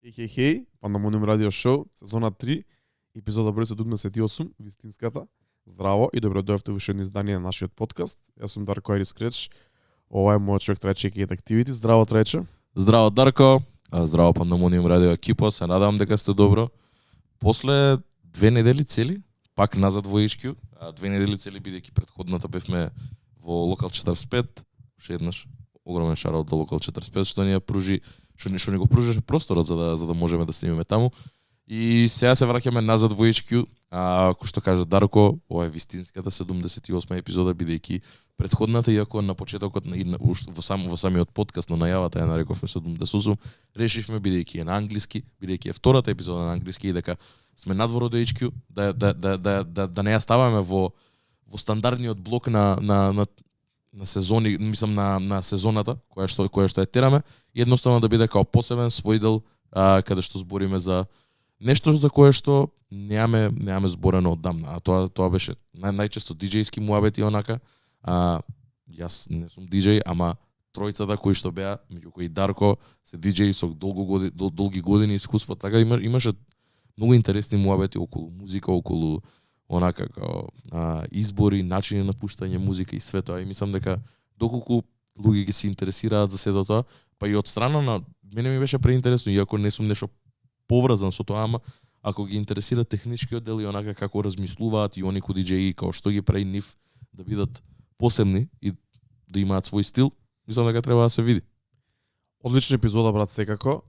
Хеј, Пандамониум радио шоу, сезона 3, епизода број 78, вистинската. Здраво и добро дојавте во уште едно издание на нашиот подкаст. Јас сум Дарко Айрис Креч. Ова е мојот човек Трајче Кет Activity. Здраво Трајче. Здраво Дарко, здраво Пандамониум радио екипа, се надевам дека сте добро. После 2 недели цели, пак назад во HQ, 2 недели цели бидејќи претходната бевме во Локал 45, уште еднаш огромен шараут до Локал 45 што ни ја пружи, што ни го пружеше просторот за да можеме да снимиме таму. И сега се враќаме назад во HQ, кој што кажа Дарко, ова е вистинската 78 епизода бидејќи претходната, иако на почетокот во самиот подкаст на најавата ја нарековме 78, решивме бидејќи е на англиски, бидејќи е втората епизода на англиски и дека сме надвор од HQ, да не ја ставаме во стандардниот блок на сезони, мислам на сезоната која што ја тераме, едноставно да биде као посебен свој дел каде што збориме за нешто за кое што неаме зборено оддамна, а тоа беше најчесто диџејски муабети онака. Јас не сум диџеј, ама тројцата кои што беа, меѓу кои Дарко, се диџеи со долги години искуство, така имаше многу интересни муабети околу музика, околу онака као избори, начини на пуштање музика и све тоа. И мислам дека доколку луѓе ги се интересираат за сето тоа, па и од страна на мене ми беше преинтересно, иако не сум нешто поврзан со тоа, ама ако ги интересира техничкиот дел и онака како размислуваат и они кои диџеи, као што ги прави нив да бидат посебни и да имаат свој стил, мислам дека треба да се види. Одлична епизода, брат, секако.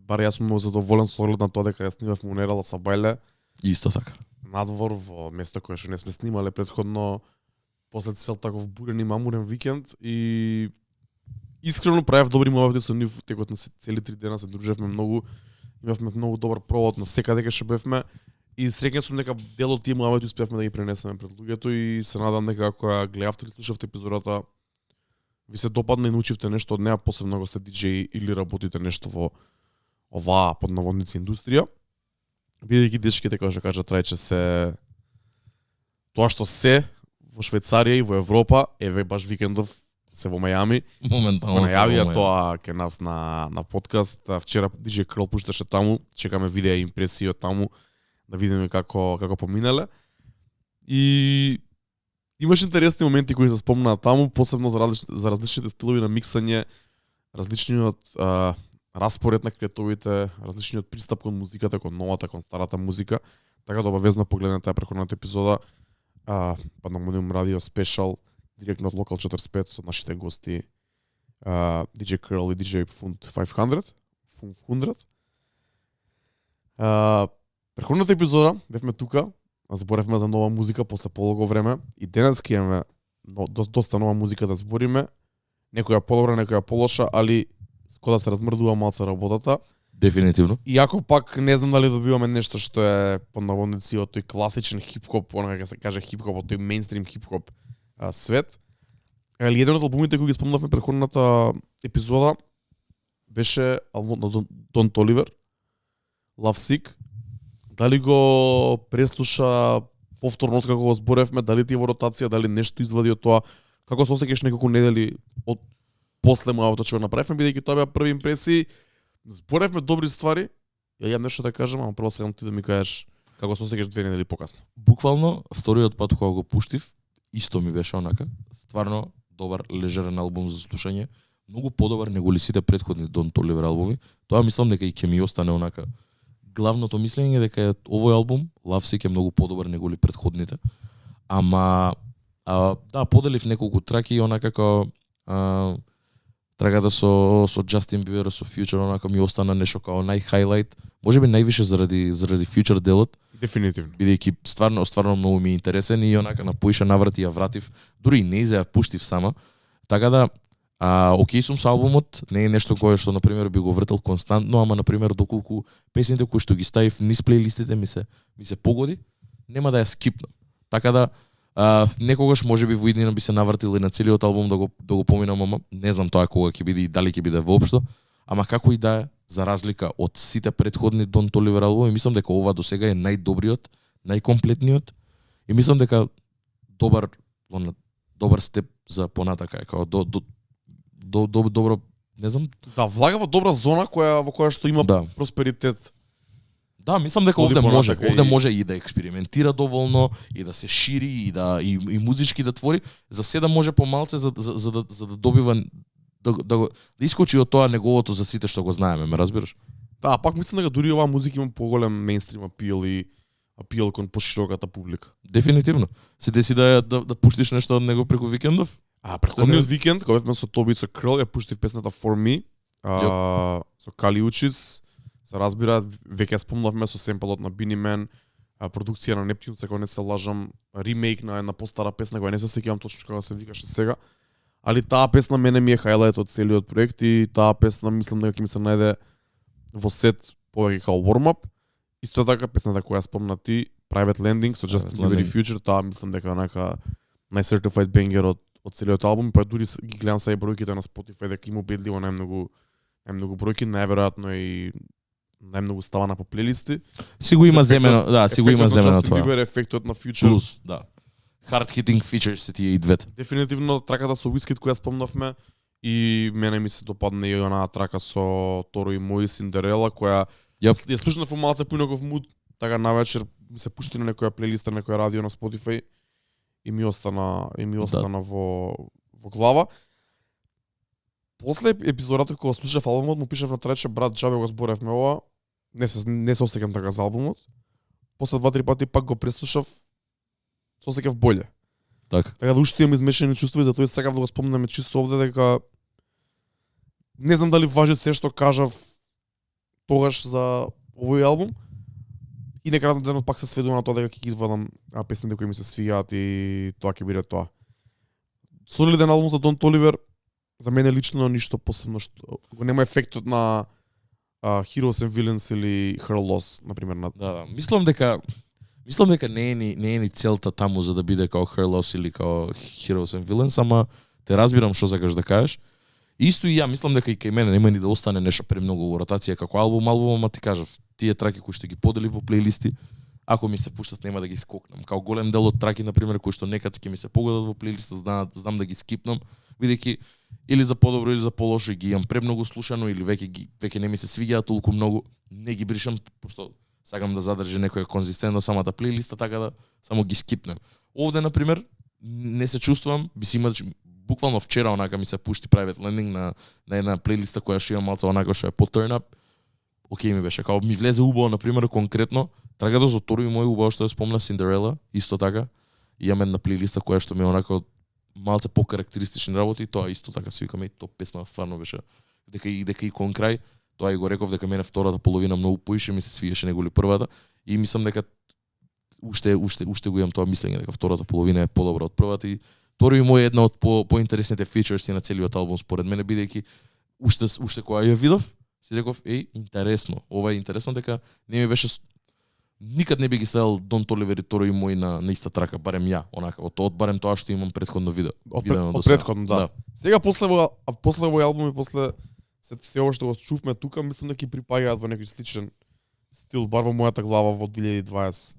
Бар јас сум многу задоволен со оглед на тоа дека ја снимавме Унерала со Бајле. Исто така. Надвор во место кое што не сме снимале претходно, после цел таков бурен и мамурен викенд, и искрено правев добри муабети со нив текот на цели 3 дена, се дружевме многу, имавме многу добар провод на секаде каде што бевме и среќен сум дека дел од тие муабети успеавме да ги пренесеме пред луѓето и се надам дека ако ја гледавте или слушавте епизодата ви се допадна и научивте нешто од неа, посебно ако сте диџеи или работите нешто во оваа под наводници индустрија. Бидејќи дечките, како што кажа Трајче, се тоа што се во Швајцарија и во Европа, еве баш викендов се во Мајами. Моментално најавија тоа ке нас на подкаст. Вчера DJ Крол пушташе таму, чекаме видеа и импресии од таму да видиме како поминале. И имаше интересни моменти кои се спомнаа таму, посебно за различните стилови на миксање, различниот распоред на креатовите, различниот пристап кон музиката, кон новата, кон старата музика. Така да обавезно погледнете претходната епизода, Пандамониум радио спешал, директно од Локал 45 со нашите гости DJ Curl и DJ Fund 500. Претходната епизода бевме тука, зборевме за нова музика после полого време и денес ќе имаме доста нова музика да збориме. Некоја подобра, некоја полоша, али кога се размрдува малце работата. Дефинитивно. Иако пак не знам дали добиваме нешто што е под наводници од тој класичен хип-хоп, онака ќе се каже хип-хоп, од тој мејнстрим хип-хоп свет. Али еден од албумите кои ги спомнавме претходната епизода беше албум на Don Toliver, Love Sick. Дали го преслуша повторно од како го зборевме, дали ти е во ротација, дали нешто извади од тоа, како се осеќаш неколку недели од после мојавото што го направивме, бидејќи тоа беа први импресии, зборевме добри ствари, ја имам нешто да кажам, ама прво сакам ти да ми кажеш како се осеќаш 2 недели покасно. Буквално вториот пат кога го пуштив, исто ми беше онака, стварно добар лежерен албум за слушање, многу подобар него ли сите претходни Don Toliver албуми. Тоа мислам дека и ќе ми остане онака. Главното мислење дека е овој албум, Love Sick, е многу подобар него ли претходните. Ама да, поделив неколку траки онака како трагата со Justin Bieber, со Future, онака ми остана нешто као најхайлайт, можеби највише заради Future делот. Дефинитивно. Бидејќи стварно многу ми е интересен и онака на поиша наврати ја вратив, дури и не ја пуштив сама. Така да окей сум со албумот, не е нешто кое што на пример би го вртел константно, ама на пример доколку песните кои што ги ставив низ плейлистите ми се погоди, нема да ја скипнам. Така да некогаш можеби во иднина би се навртил и на целиот албум да го поминам, ама не знам тоа кога ќе биде и дали ќе биде воопшто, ама како и да е, за разлика од сите претходни Don Toliver албуми, мислам дека ова досега е најдобриот, најкомплетниот и мислам дека добар степ за понатака, како добро не знам. Да, влага во добра зона во која што има Да. просперитет. Да, мислам дека Оди овде може, понатака овде и- може и да експериментира доволно и да се шири и музички да твори. За сега може помалце за да добива да искочи од тоа неговото за сите што го знаеме, ме разбираш? Да, пак мислам дека дури оваа музика има поголем мејнстрим апил и апил кон пошироката публика. Дефинитивно. Се деси да пуштиш нешто од него преку викендов? Претходниот викенд, кога бевме со Тоби и со Крл, ја пуштив песната For Me, со Кали Учис, се разбира, веќе спомнавме со семпелот на Бини Мен, продукција на Нептун, ако не се лажам, ремейк на една постара песна, која не се сеќавам точно како се викаше сега. Али таа песна мене ми е хајлајт од целиот проект и таа песна мислам дека ќе ми се најде во сет повеќе као warm-up. Исто така песната која спомна ти, Private Landing со Justin Bieber и Future, таа мислам дека онака нај-certified banger од целиот албум, па дури ги гледам сега и бројките на Spotify дека има убедливо најмногу бројки, најверојатно и најмногу ставана по плейлисти. Си го има земено, да, си го има земено тоа. тоа. Ефектот на Future. Плюс, да. Hard hitting features се тие и двете. Дефинитивно траката со Wizkid која спомнавме и мене ми се допадна и онаа трака со Торо и Мои Синдерела која ја слушнав во малце поинаков муд, така навечер ми се пушти на некоја плейлиста, на некоја радио на Spotify и ми остана во глава. После епизодата кога слушав албумот, му пишав на трече брат, џабе го зборевме ова. Не се осеќам така за албумот. После 2-3 пати пак го преслушав, се осеќав боле. Така. Така да уште имам измешани чувства и затоа сакав да го спомнеме чисто овде дека не знам дали важи се што кажав тогаш за овој албум. И некако денот пак се сведува на тоа дека ќе ги извадам песните кои ми се свијаат и тоа ќе биде тоа. Солиден албум за Дон Толивер. За мене лично ништо посебно што го нема ефектот на Heroes and Villains или Her Loss, например. Да. Мислам дека не е ни целта таму за да биде као Her Loss или као Heroes and Villains, ама те разбирам што сакаш да кажеш. Исто и ја мислам дека и кај мене нема ни да остане нешто премногу во ротација како албум, ама ти кажав, тие траки кои што ги подели во плейлисти, ако ми се пуштат нема да ги скокнам. Као голем дел од траки на пример кои што некад ќе ми се погодат во плейлиста, знам да ги скипнам, бидејќи или за подобро или за полошо ги имам премногу слушано или веќе не ми се свиѓаат толку многу, не ги бришам пошто сакам да задржи некоја конзистентно самата плейлиста, така да само ги скипнем. Овде на пример не се чувствувам, би си буквално вчера онака ми се пушти Private Landing на една плейлиста која што има малце онака што е по turn up. Океј ми беше, као ми влезе убаво на пример конкретно, трагата за Торо и Мои убаво што ја спомна Синдерела, исто така. Имам една плейлиста која што ми е онака малце по-карактеристични работи, и тоа исто така се викаме и топ песна стварно беше. Дека и кон крај, тоа и го реков дека мене втората половина многу поише ми се свиеше него ли првата и мислам дека уште го имам тоа мислење дека втората половина е подобра од првата и Торо и Мој е една од поинтересните фичерси на целиот албум според мене, бидејќи уште кога ја видов, си реков интересно, ова е интересно дека не ми беше никад не би ги ставил Дон Толивер и Торо и Мој на иста трака, барем ја, онака, од барем тоа што имам претходно видео. Од претходно, да. Сега после овој албум и после се ова што го чувме тука, мислам дека ќе припаѓаат во некој сличен стил, бар во мојата глава во 2022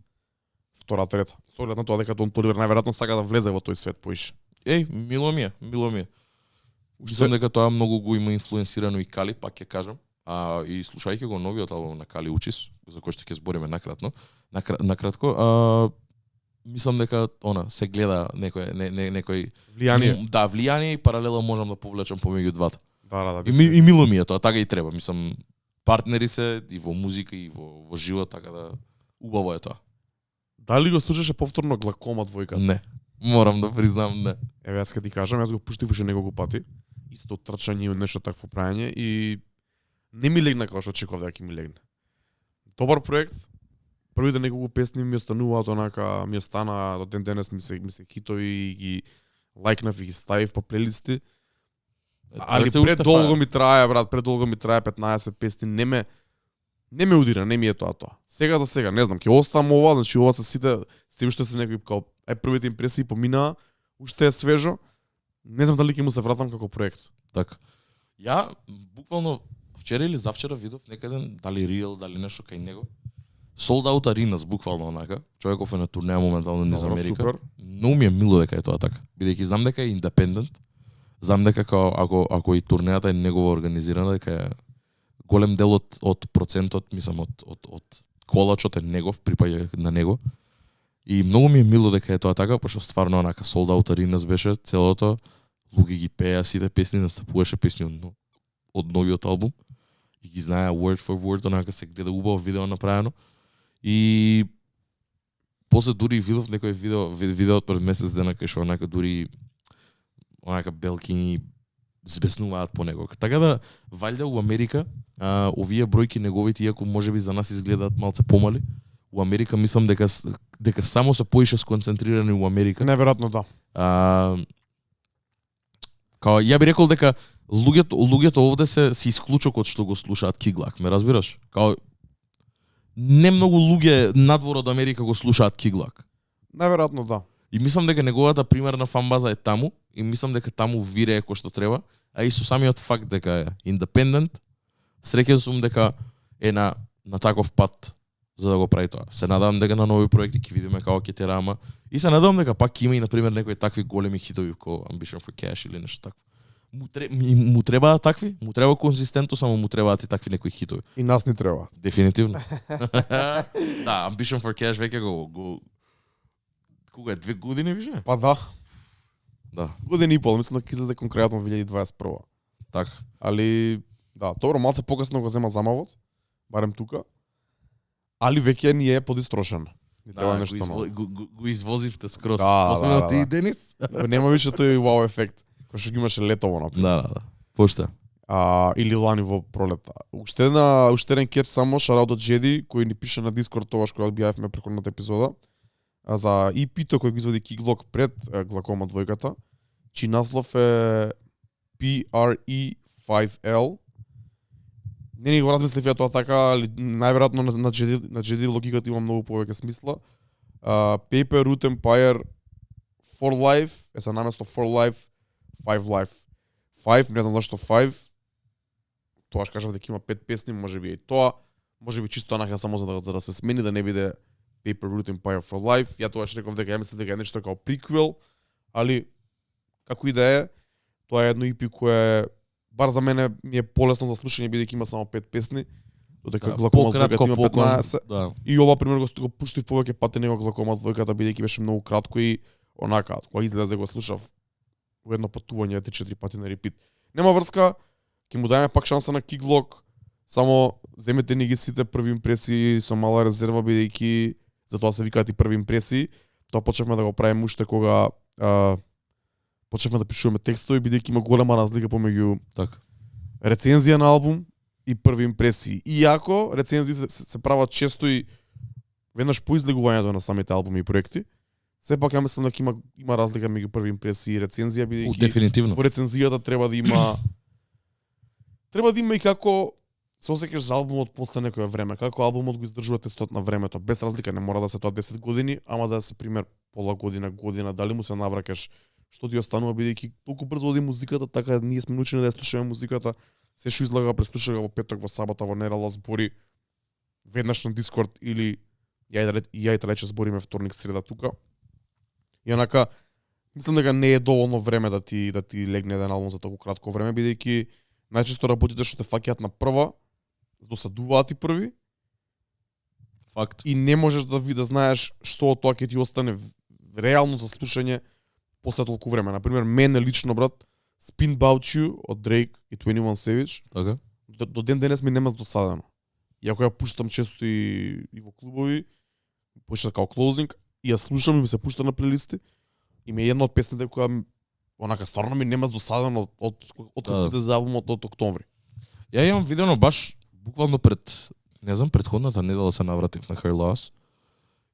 трета. Со оглед на тоа дека Дон Толивер најверојатно сака да влезе во тој свет поише. Мило ми е. Мислам дека тоа многу го има инфлуенсирано и Кали, пак ќе кажам. И слушајќи го новиот албум на Кали Учис, за кој што ќе збориме накратко, мислам дека се гледа некој влијание. Да, влијание и паралела можам да повлечам помеѓу двата. Да. И мило ми е тоа, така и треба. Мислам, партнери се и во музика и во живот, така да убаво е тоа. Дали го слушаше повторно Глакома двојката? Не. Морам да признам, не. Еве јас ќе ти кажам, јас го пуштив уште неколку пати. Исто трчање и нешто такво праење и не ми легна како што очекував дека ќе ми легне. Добар проект. Првите неколку песни ми остануваат онака, ми остана до ден денес ми се хитови и ги лајкнав и ги ставив по плейлисти. Али предолго ми трае, брат, 15 песни, не ме удира, не ми е тоа. Сега за сега, не знам, ќе оставам ова, значи ова се сите уште се некои као првите импресии поминаа, уште е свежо. Не знам дали ќе му се вратам како проект. Така. Ја буквално вчера или завчера видов некаден, дали Real, дали нешто кај него. Sold Out Arenas, буквално онака. Човеков е на турнеја моментално низ Америка. Супер. Но ми е мило дека е тоа така. Бидејќи знам дека е independent, знам дека као ако и турнејата е негова организирана, дека е голем дел од процентот, мислам од колачот е негов, припаѓа на него. И многу ми е мило дека е тоа така, пошто стварно онака sold out arenas беше целото, луѓе ги пеа сите песни, настапуваше песни од новиот албум и ги знае word for word, онака се гледа убаво видео направено. И после дури видов некој видеот пред месец дена кај што онака дури онака белкини збеснуваат по него. Така да валјда у Америка овие бројки неговите, иако можеби за нас изгледаат малце помали, у Америка мислам дека само се поише сконцентрирани у Америка. Неверојатно да. Као ја би рекол дека луѓето овде се исклучокот што го слушаат Киглак, ме разбираш? Као не многу луѓе надвор од Америка го слушаат Киглак. Неверојатно да. И мислам дека неговата примерна фанбаза е таму и мислам дека таму вирее кој што треба, а и со самиот факт дека е индепендент, среќен сум дека е на таков пат за да го прави тоа. Се надевам дека на нови проекти ќе видиме како ќе терама и се надевам дека пак има и на пример некои такви големи хитови како Ambition for Cash или нешто такво. Му требаат такви, му треба конзистентно, само му требаат и такви некои хитови. И нас ни требаат. Дефинитивно. Да, Ambition for Cash веќе го кога е 2 години више? Па да. Да. Година и пол, мислам дека ќе излезе конкретно 2021. Така. Али да, добро, малце покасно го зема замавот, барем тука. Али веќе ни е подистрошен. Да, го извозивте скроз. Да. Ти, Денис? Нема више тој вау ефект кој што ги имаше летово например. Да. Пошта. Или лани во пролета. Уште еден кетч само, шараут од Джеди, кој ни пише на Дискорд тогаш кога одбијавме претходната епизода. За EP-то кој го изводи Киглок пред Глакома двојката, чиј наслов е PRE5L. Не ни го размислив ја тоа така, али најверојатно на Джеди логиката има многу повеќе смисла. Paper Root Empire for Life, се наместо for Life, 5 Life. 5, не знам зашто 5. Тоаш кажав дека има 5 песни, можеби и тоа, можеби чисто онака само за да се смени, да не биде Paper Root Empire for Life. Ја тоаш реков дека ја мислев дека е нешто како приквел, али како и да е, тоа е едно EP кое бар за мене ми е полесно за слушање бидејќи има само 5 песни, додека Глакома двојката има 15. Да. И ова пример го пуштив повеќе пати него Глакома двојката бидејќи беше многу кратко и онака кога излезе го слушав во едно патување 3-4 пати на репит. Нема врска, ќе му дајме пак шанса на Киглок, само земете ни ги сите први импресии со мала резерва бидејќи затоа се викаат и први импресии. Тоа почнавме да го правиме уште кога почнавме да пишуваме текстови, бидејќи има голема разлика помеѓу рецензија на албум и први импресии. Иако рецензии се прават често и веднаш по излегувањето на самите албуми и проекти, сепак ја мислам дека има разлика меѓу први импресии и рецензија, бидејќи дефинитивно во рецензијата треба да има и како се осеќаш за албумот после некое време, како албумот го издржува тестот на времето, без разлика, не мора да се тоа 10 години, ама да се пример пола година, дали му се навраќаш, што ти останува бидејќи толку брзо оди музиката, така ние сме научени да ја слушаме музиката, се што излага, преслушага во петок, во сабота, во недела збори веднаш на Дискорд или ја и рече збориме вторник, среда тука. И онака мислам дека не е доволно време да ти легне еден албум за толку кратко време, бидејќи најчесто работите што те фаќаат на прва, досадуваат и први. Факт. И не можеш да знаеш што од тоа ќе ти остане реално за слушање после толку време. Например, мене лично, брат, Spin About You од Drake и 21 Savage. Така. До ден денес ми нема досадено. Иако ја пуштам често и во клубови, пуштам као closing, и ја слушам и ми се пушта на плейлисти. И ми е една од песните која онака стварно ми нема досадено од кога излезе албумот од октомври. Ја имам видено баш буквално пред, не знам, предходната недела се навратив на Her Loss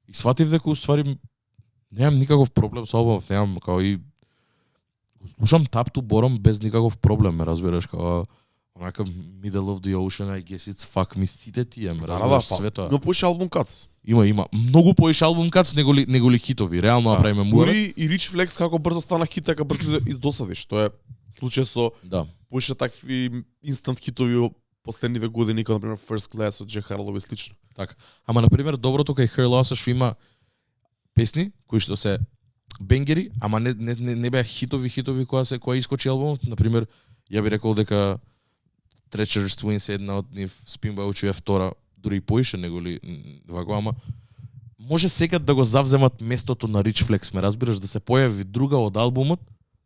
и сватив дека уствари немам никаков проблем со албумов, немам као и го слушам Top to Bottom без никаков проблем, ме разбираш, као онака Middle of the Ocean, I guess it's fuck me, сите тие, ме разбираш, све тоа. Но поише албум кац. Има многу поише албум кац него ли хитови, реално направиме мура. Дури и Rich Flex како брзо стана хит, така брзо издосади, што е случај со поише такви инстант хитови последниве години, како например First Class од Джек Харлоу и слично. Така. Ама на пример доброто кај Her Loss што има песни кои што се бенгери, ама не беа хитови која искочи албумот. На пример, ја би рекол дека Treacherous Twins е една од нив, Spin by Uchu е втора, дури и поише него ли вако, ама може секад да го завземат местото на Rich Flex, ме разбираш, да се појави друга од албумот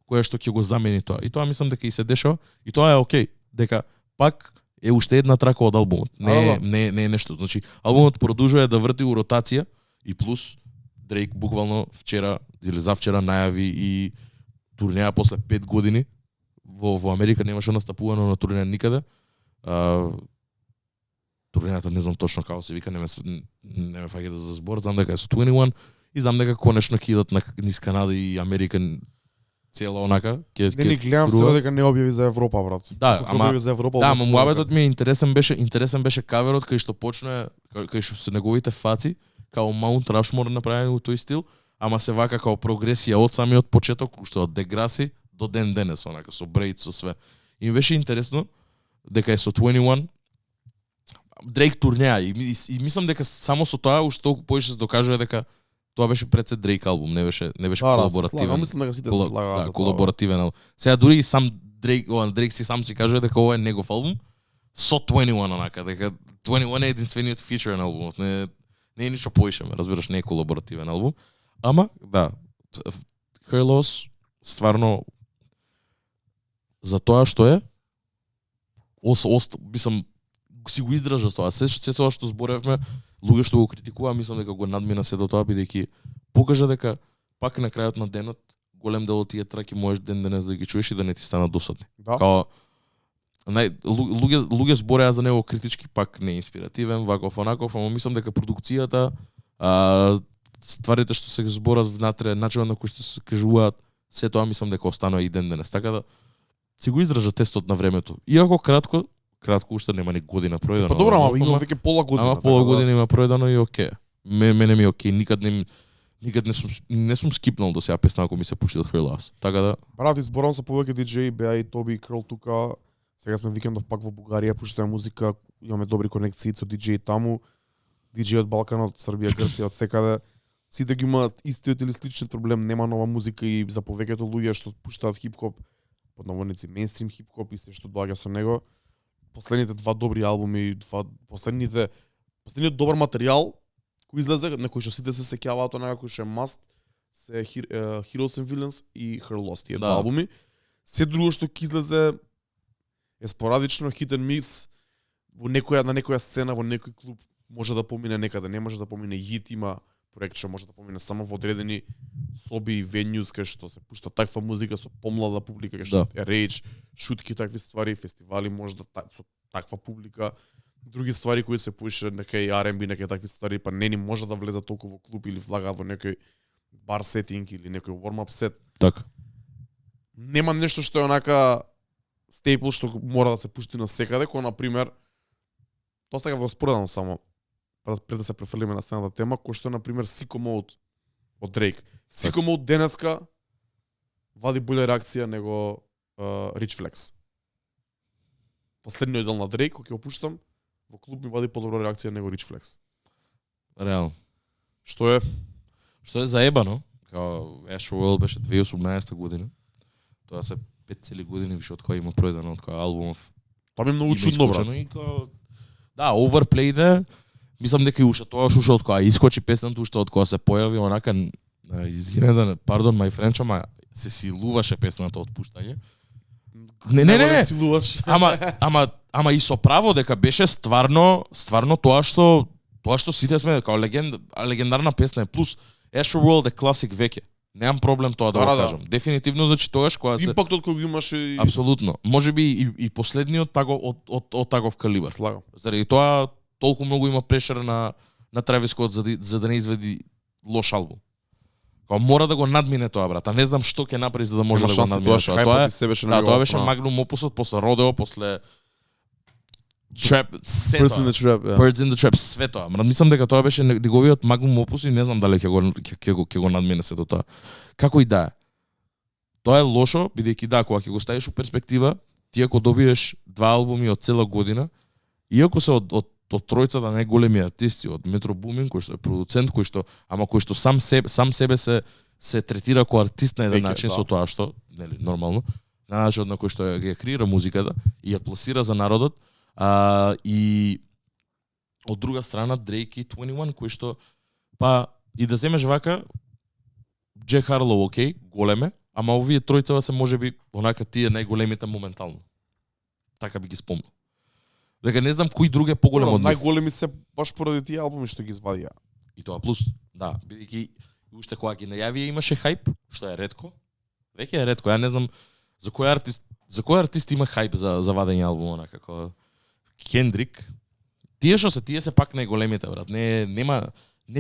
која што ќе го замени тоа. И тоа мислам дека и се дешава, и тоа е окей, дека пак е уште една трака од албумот. Не е нешто. Значи, албумот продолжува да врти у ротација и плюс Дрейк буквално вчера или завчера најави и турнеја после 5 години. Во Америка немаше настапувано на турнеја никаде. Турнејата не знам точно како се вика, не ме фаќа за збор, знам дека е со 21 и знам дека конечно ќе идат низ Канада и Америка цела онака. Не гледам сега дека не објави за Европа, брат. Да, ама за Европа. Да, муабетот ми е интересен беше каверот кај што почна, кај што се неговите фаци, као Mount Rushmore направени во тој стил, ама се вака као прогресија од самиот почеток, што од Degrassi до ден денес, онака со брейд, со све. И ми беше интересно дека е со 21 Дрейк турнеја и мислам дека само со тоа уште толку поише се докажува дека тоа беше пред се Дрейк албум, не беше колаборативен. Мислам дека сите се слагаат. Да, колаборативен албум. Сега дури и сам Дрейк сам си кажува дека ова е негов албум со 21 онака, дека 21 е единствениот фичер на албумот, не е ништо поише, разбираш, не е колаборативен албум. Ама да, Her Loss стварно за тоа што е мислам си го издржа тоа. Се тоа што зборевме, луѓе што го критикува, мислам дека го надмина се до тоа, бидејќи покажа дека пак на крајот на денот голем дел од тие траки можеш ден денес да ги чуеш и да не ти станат досадни. Да. Као луѓе збореа за него критички, пак не инспиративен, ваков онаков, ама мислам дека продукцијата, стварите што се зборат внатре, начинот на кој што се кажуваат, се тоа мислам дека останува и ден денес. Така да си го издржа тестот на времето. Иако кратко уште нема ни година пројдено. Па добро, ама има веќе пола година. Ама пола година има пројдено и окей. Мене ми е окей, никад не сум скипнал до сега песна ако ми се пушти од Her Loss. Така да брат, изборам со повеќе диџеи, беа и Тоби и Крл тука. Сега сме викендов пак во Бугарија, пуштаме музика, имаме добри конекции со диџеи таму. Диџеи од Балканот, Србија, Грција, од секаде. Сите ги имаат истиот или сличен проблем, нема нова музика и за повеќето луѓе што пуштаат хип-хоп, под наводници мејнстрим хип-хоп и се што доаѓа со него. Последните два добри албуми, последниот добар материјал кој излезе, на кој што сите се сеќаваат, онака кој што е Must, се Heroes and Villains и Her Loss, тие два албуми. Се друго што ќе излезе е спорадично, hit and miss, на некоја сцена, во некој клуб може да помине некаде, не може да помине хит, има проект што може да помине само во одредени соби и venues кај што се пушта таква музика со помлада публика, кај што е рейдж, шутки, такви ствари, фестивали може да со таква публика, други ствари кои се пуша некај R&B, некај такви ствари, па не ни може да влезат толку во клуб или влагаат во некој бар сетинг или некој warm-up сет. Така. Нема нешто што е онака стейпл што мора да се пушти на секаде, кој на пример тоа сега во споредано само пред да се префрлиме на следната тема, кој што е на пример Sicko Mode од Drake. Sicko Mode денеска вади болја реакција него Rich Flex. Последниот дел на Drake, кој ќе го пуштам, во клуб ми вади подобра реакција него Rich Flex. Реално. Што е заебано, као Astroworld беше 2018 година. Тоа се 5 години више од која има пројдено од која албумов. Тоа ми е многу чудно, брат. Да, Overplayed, мислам дека и уште од која искочи песната, уште од која се појави онака, извинете, pardon my French, ама се силуваше песната од пуштање. Не. Ама и со право дека беше стварно тоа што сите сме као легендарна песна е, плюс Astroworld е класик веќе. Немам проблем тоа да го кажам. Дефинитивно, значи тогаш кога се импактот кој го имаше и апсолутно. Можеби и последниот од таков калибар. Слагам. Заради тоа толку многу има прешер на Travis Scott за да не изведи лош албум. Као мора да го надмине тоа, брат. А не знам што ќе направи за да може да го надмине тоа. Тоа беше Magnum Opus после Rodeo, после Trap, Birds in the Trap, све тоа. Мислам дека тоа беше неговиот Magnum Opus и не знам дали ќе го надмине сето тоа. Како и да е. Тоа е лошо, бидејќи да, кога ќе го ставиш у перспектива, ти ако добиеш два албуми од цела година, иако се од тројцата најголеми артисти, од Metro Boomin, кој што е продуцент, кој што сам себе се се третира како артист на еден Веќе, начин да. со тоа што, нели, нормално, на начинот на кој што ја креира музиката и ја пласира за народот, и од друга страна Drake и 21 кои што па и да земеш вака Джек Харлоу, окей, големе, ама овие тројцава се можеби онака тие најголемите моментално. Така би ги спомнал. Дека не знам кој друг е поголем од нив. Најголеми се баш поради тие албуми што ги извадија. И тоа плюс, да, бидејќи уште кога ги најавија имаше хајп, што е ретко. Веќе е ретко, ја не знам за кој артист има хајп за вадење албум онака како Кендрик. Тие што се, тие се пак најголемите, брат. Не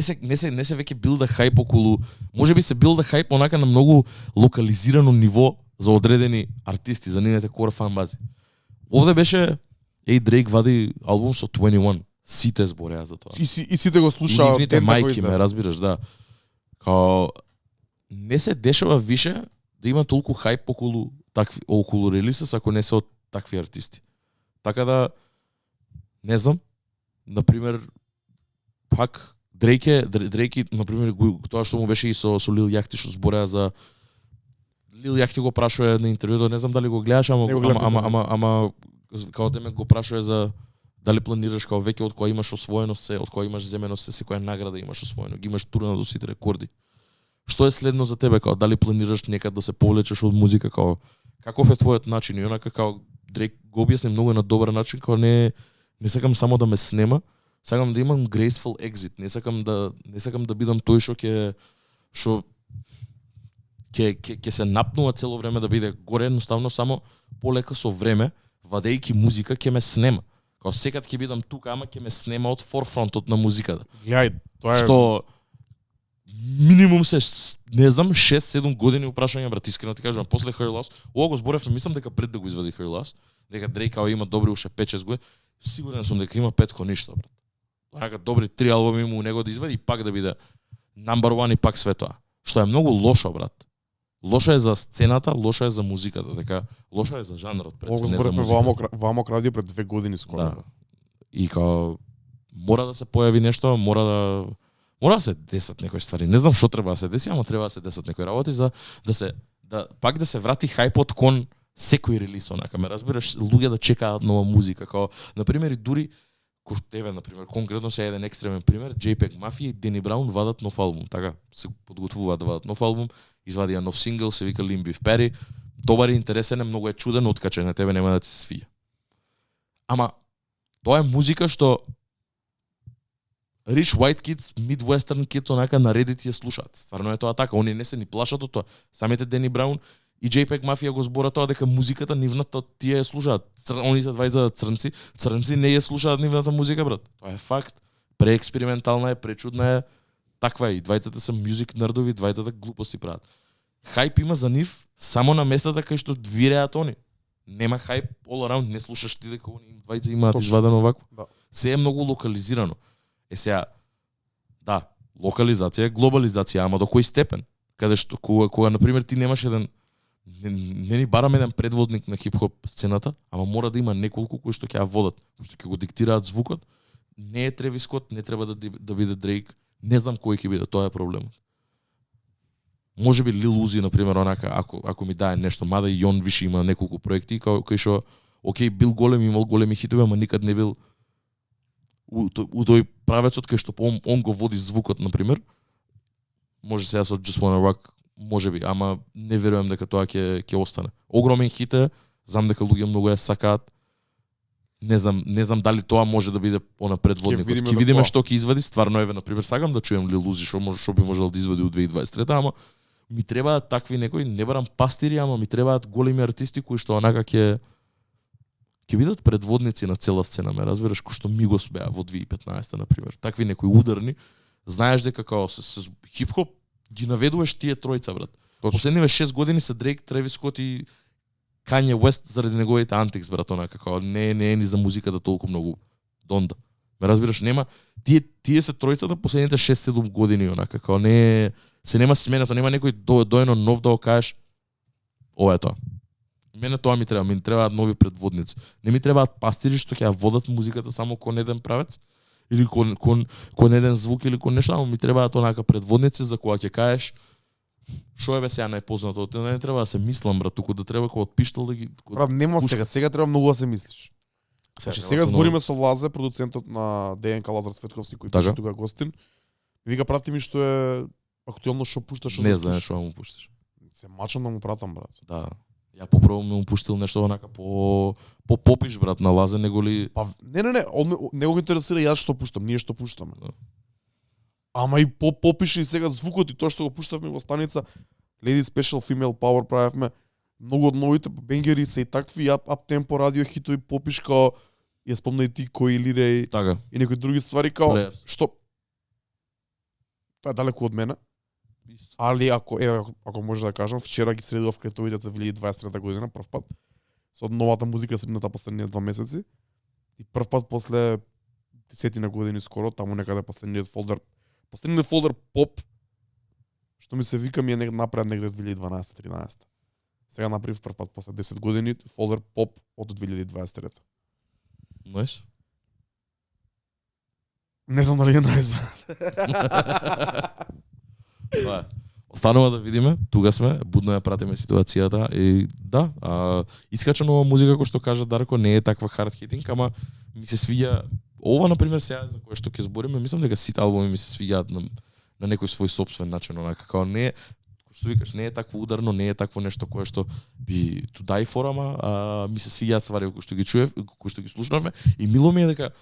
се веќе билда хајп околу, можеби се билда хајп онака на многу локализирано ниво за одредени артисти, за нивните кор фан бази. Овде беше Дрейк вади албум со 21. Сите збореа за тоа. И сите го слушаа. И нивните мајки, ме разбираш, да. Као не се дешава више да има толку хајп околу релисес ако не се од такви артисти. Така да не знам, например, пак Дрейк, например, тоа што му беше и со Лил Јахти што збореа за Лил Јахти го прашува на интервјуто, не знам дали го гледаш, ама као те ме го прашува за дали планираш као веќе од која имаш освоено се, од која имаш земено се, секоја награда имаш освоено, ги имаш турна до сите рекорди. Што е следно за тебе, као дали планираш некад да се повлечеш од музика, као каков е твојот начин? И онака као Дрейк го објасни многу на добар начин, као не сакам само да ме снема, сакам да имам graceful exit, не сакам да бидам тој што ќе се напнува цело време да биде горе, едноставно само полека со време, вадејќи музика ќе ме снема. Као секад ќе бидам тука, ама ќе ме снема од форфронтот на музиката. Гледај, тоа е што минимум се, не знам, 6-7 години упрашање, брат, искрено ти кажувам, после Her Loss, ова го зборевме, мислам дека пред да го извади Her Loss, дека Дрейк као има добри уште 5-6 години, сигурен сум дека има петко ништо, брат. Онака добри 3 албуми му него да извади и пак да биде number one и пак све тоа. Што е многу лошо, брат. Лошо е за сцената, лошо е за музиката, дека лошо е за жанрот, пред Ова не за зборевме во Амок радио пред 2 години скоро. Да. И као мора да се појави нешто, мора да се десат некои ствари. Не знам што треба да се деси, ама треба да се десат некои работи за пак да се врати хајпот кон секој релиз, онака, ме разбираш, луѓе да чекаат нова музика, као на пример и дури Еве, например, конкретно се еден екстремен пример, JPEG Mafia и Дени Браун вадат нов албум, така, се подготвуваат да вадат нов албум, извадија нов сингл, се вика Limp Bizkit, добар и интересен е, многу е чуден, откача на тебе нема да ти се свиѓа. Ама, тоа е музика што Rich White Kids, Midwestern Kids, онака нареди ти ја слушаат. Стварно е тоа така, они не се ни плашат од тоа. Самите Дени Браун и JPEG Mafia го збора тоа дека музиката нивната тие ја слушаат. Они се двајца црнци не ја слушаат нивната музика, брат. Тоа е факт. Преекспериментална е, пречудна е, таква е. И двајцата се мюзик нердови, двајцата глупости прават. Хајп има за нив само на местата кај што виреат они. Нема хајп all around, не слушаш ти дека они двајца имаат извадено вакво. Да. Се е многу локализирано. Сега, да, локализација е глобализација, ама до кој степен? Каде што кога на пример ти немаш еден не ни барам еден предводник на хип-хоп сцената, ама мора да има неколку кои што ќе ја водат, кои што ќе го диктираат звукот. Не е Тревис Скот, не треба да биде Дрейк, не знам кој ќе биде, тоа е проблемот. Можеби Лил Узи, на пример, онака, ако ми дае нешто, мада и он више има неколку проекти, кои што, окей, бил голем, имал големи хитови, ама никад не бил у тој правецот кај што он го води звукот, на пример. Може сега со Just Wanna Rock, можеби, ама не верувам дека тоа ќе остане. Огромен хит е, знам дека луѓе многу ја сакаат. Не знам дали тоа може да биде она предводникот. Ќе видиме што ќе извади. Стварно еве на пример сакам да чуем Лил Узи што би можел да извади у 2023, ама ми требаат такви некои, не барам пастири, ама ми требаат големи артисти кои што онака ќе бидат предводници на цела сцена, ме разбираш, кој што Мигос беа во 2015 на пример. Такви некои ударни, знаеш дека како се хип-хоп ги наведуваш тие тројца, брат. Последниве 6 години се Дрейк, Тревис Скот и Kanye West заради неговите антикс, брат, онака како не е ни за музиката толку многу донда. Ме разбираш, нема тие се тројцата последните 6-7 години, онака како не се нема сменето, нема некој доено нов да го кажеш ова е тоа. Мене тоа ми требаат нови предводници. Не ми требаат пастири што ќе ја водат музиката само кон еден правец или кон еден звук или кон нешто, ама ми требаат онака предводници за кога ќе кажеш Шо е бе сега најпознато? Не треба да се мислам, брат, туку да треба кога од пиштол да ги... Брат, нема сега треба многу да се мислиш. Значи сега збориме со Лазе, продуцентот на ДНК Лазар Светковски, кој пише тука гостин. Вика прати ми што е актуелно што пушташ, што не знаеш што му пушташ. Се мачам да му пратам, брат. Да. Ја попробувам да му пуштил нешто онака по попиш, брат, на Лазе, него ли... Па не, него го интересира јас што пуштам, ние што пуштаме. Да. Ама и попише и сега звукот и тоа што го пуштавме во станица Lady Special Female Power правевме. Многу од новите бенгери се и такви ап темпо радио хитови попиш као ја спомна и ти кои лире така и некои други ствари као Players. што тоа е далеку од мене. Исто. Али ако може да кажам, вчера ги средував кретовите за 2023 година прв пат со новата музика симната последните 2 месеци и прв пат после 10 на години скоро, таму некаде последниот фолдер поп што ми се вика ми е напред негде 2012-13. Сега направив прв пат после 10 години фолдер поп од 2023. Знаеш? Не знам дали е најзбрат. Тоа е. Останува да видиме, тука сме, будно ја пратиме ситуацијата и да, искача нова музика кој што кажа Дарко не е таква хард хитинг, ама ми се свиѓа ова на пример сега за кое што ќе збориме, мислам дека сите албуми ми се свиѓаат на некој свој собствен начин, онака како не кој што викаш, не е такво ударно, не е такво нешто кое што би to die for, ама ми се свиѓаат ствари кои што ги чуев, кои што ги слушнавме и мило ми е дека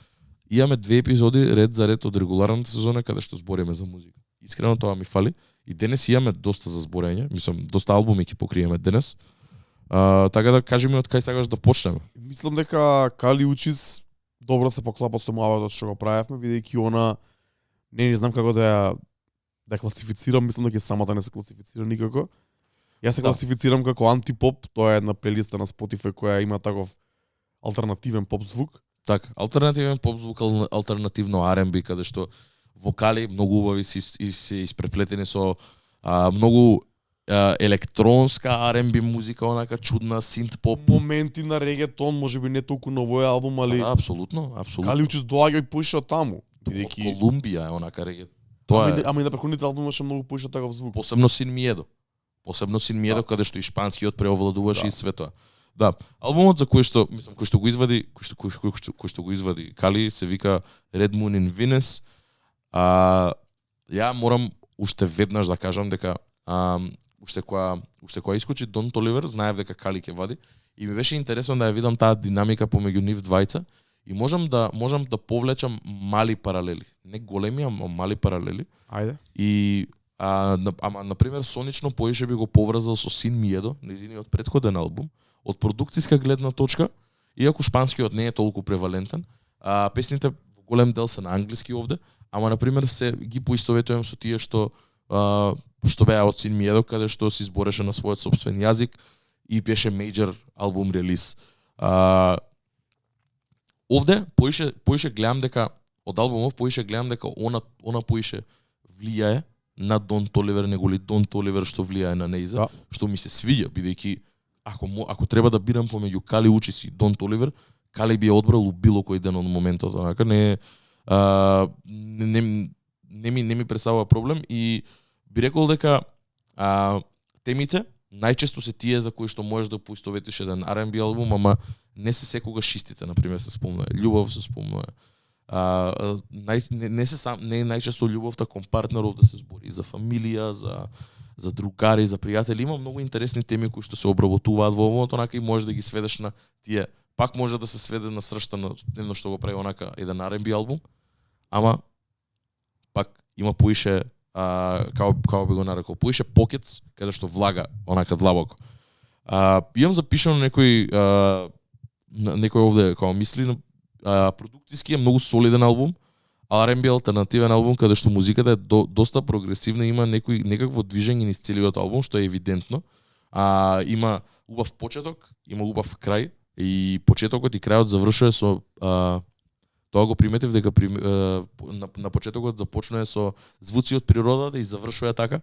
имаме 2 епизоди ред за ред од регуларната сезона каде што збориме за музика. Искрено тоа ми фали. И денес имаме доста за зборење, мислам доста албуми ќе покриеме денес. Така да кажи ми од кај сакаш да почнеме. Мислам дека Кали Учис добро се поклапа со муаветот што го правевме, бидејќи она не знам како да ја класифицирам, мислам дека самата не се класифицира никако. Јас се класифицирам како антипоп, тоа е една плейлиста на Spotify која има таков алтернативен поп звук. Така, алтернативен поп звук, алтернативно R&B каде што вокали многу убави се испреплетени со многу електронска R&B музика, онака чудна синт поп, моменти на регетон, можеби не толку на овој албум, али апсолутно. Кали Учис доаѓа и поише од таму. Бидејќи Колумбија е онака регет. Тоа ама и на претходните албуми имаше многу поише таков звук. Посебно Син Миедо, каде што и шпанскиот преовладуваше и све тоа. Да, албумот за кој што, мислам, кој што го извади Кали се вика Red Moon in Venus. Ја морам уште веднаш да кажам дека уште кога искочи Don Toliver, знаев дека Кали ќе вади и ми беше интересно да ја видам таа динамика помеѓу нив двајца и можам да повлечам мали паралели, не големи, ама мали паралели. Ајде. И ама на пример сонично поише би го поврзал со Син Миедо, нејзиниот претходен албум, од продукциска гледна точка, иако шпанскиот не е толку превалентен, песните во голем дел се на англиски овде, ама на пример се ги поистоветувам со тие што беа од Син Миедо, каде што се избореше на својот сопствен јазик и беше мејџор албум релиз. Овде поише гледам дека од албумов гледам дека она поише влијае на Don Toliver, неголи Don Toliver што влијае на нејза, што ми се свиѓа, бидејќи ако треба да бирам помеѓу Кали Учис и Don Toliver, Кали би ја одбрал у било кој ден од моментот, онака не ми представува проблем и би рекол дека темите најчесто се тие за кои што можеш да поистоветиш еден R&B албум, ама не се секогаш истите, на пример се спомнува љубов, се спомнува не е најчесто љубовта кон партнеров да се збори за фамилија, за другари, за пријатели, има многу интересни теми кои што се обработуваат во овој, онака и можеш да ги сведеш на тие. Пак може да се сведе на сршта на едно што го прави онака еден R&B албум, ама пак има поише како би го нарекол, поише покетс каде што влага онака длабоко. Имам запишано некој овде како мисли, продукциски е многу солиден албум, R&B алтернативен албум каде што музиката е доста прогресивна, има некакво движење низ целиот албум што е евидентно. Има убав почеток, има убав крај и почетокот и крајот завршува со тоа го приметив дека на почетокот започнува со звуци од природата и завршува така.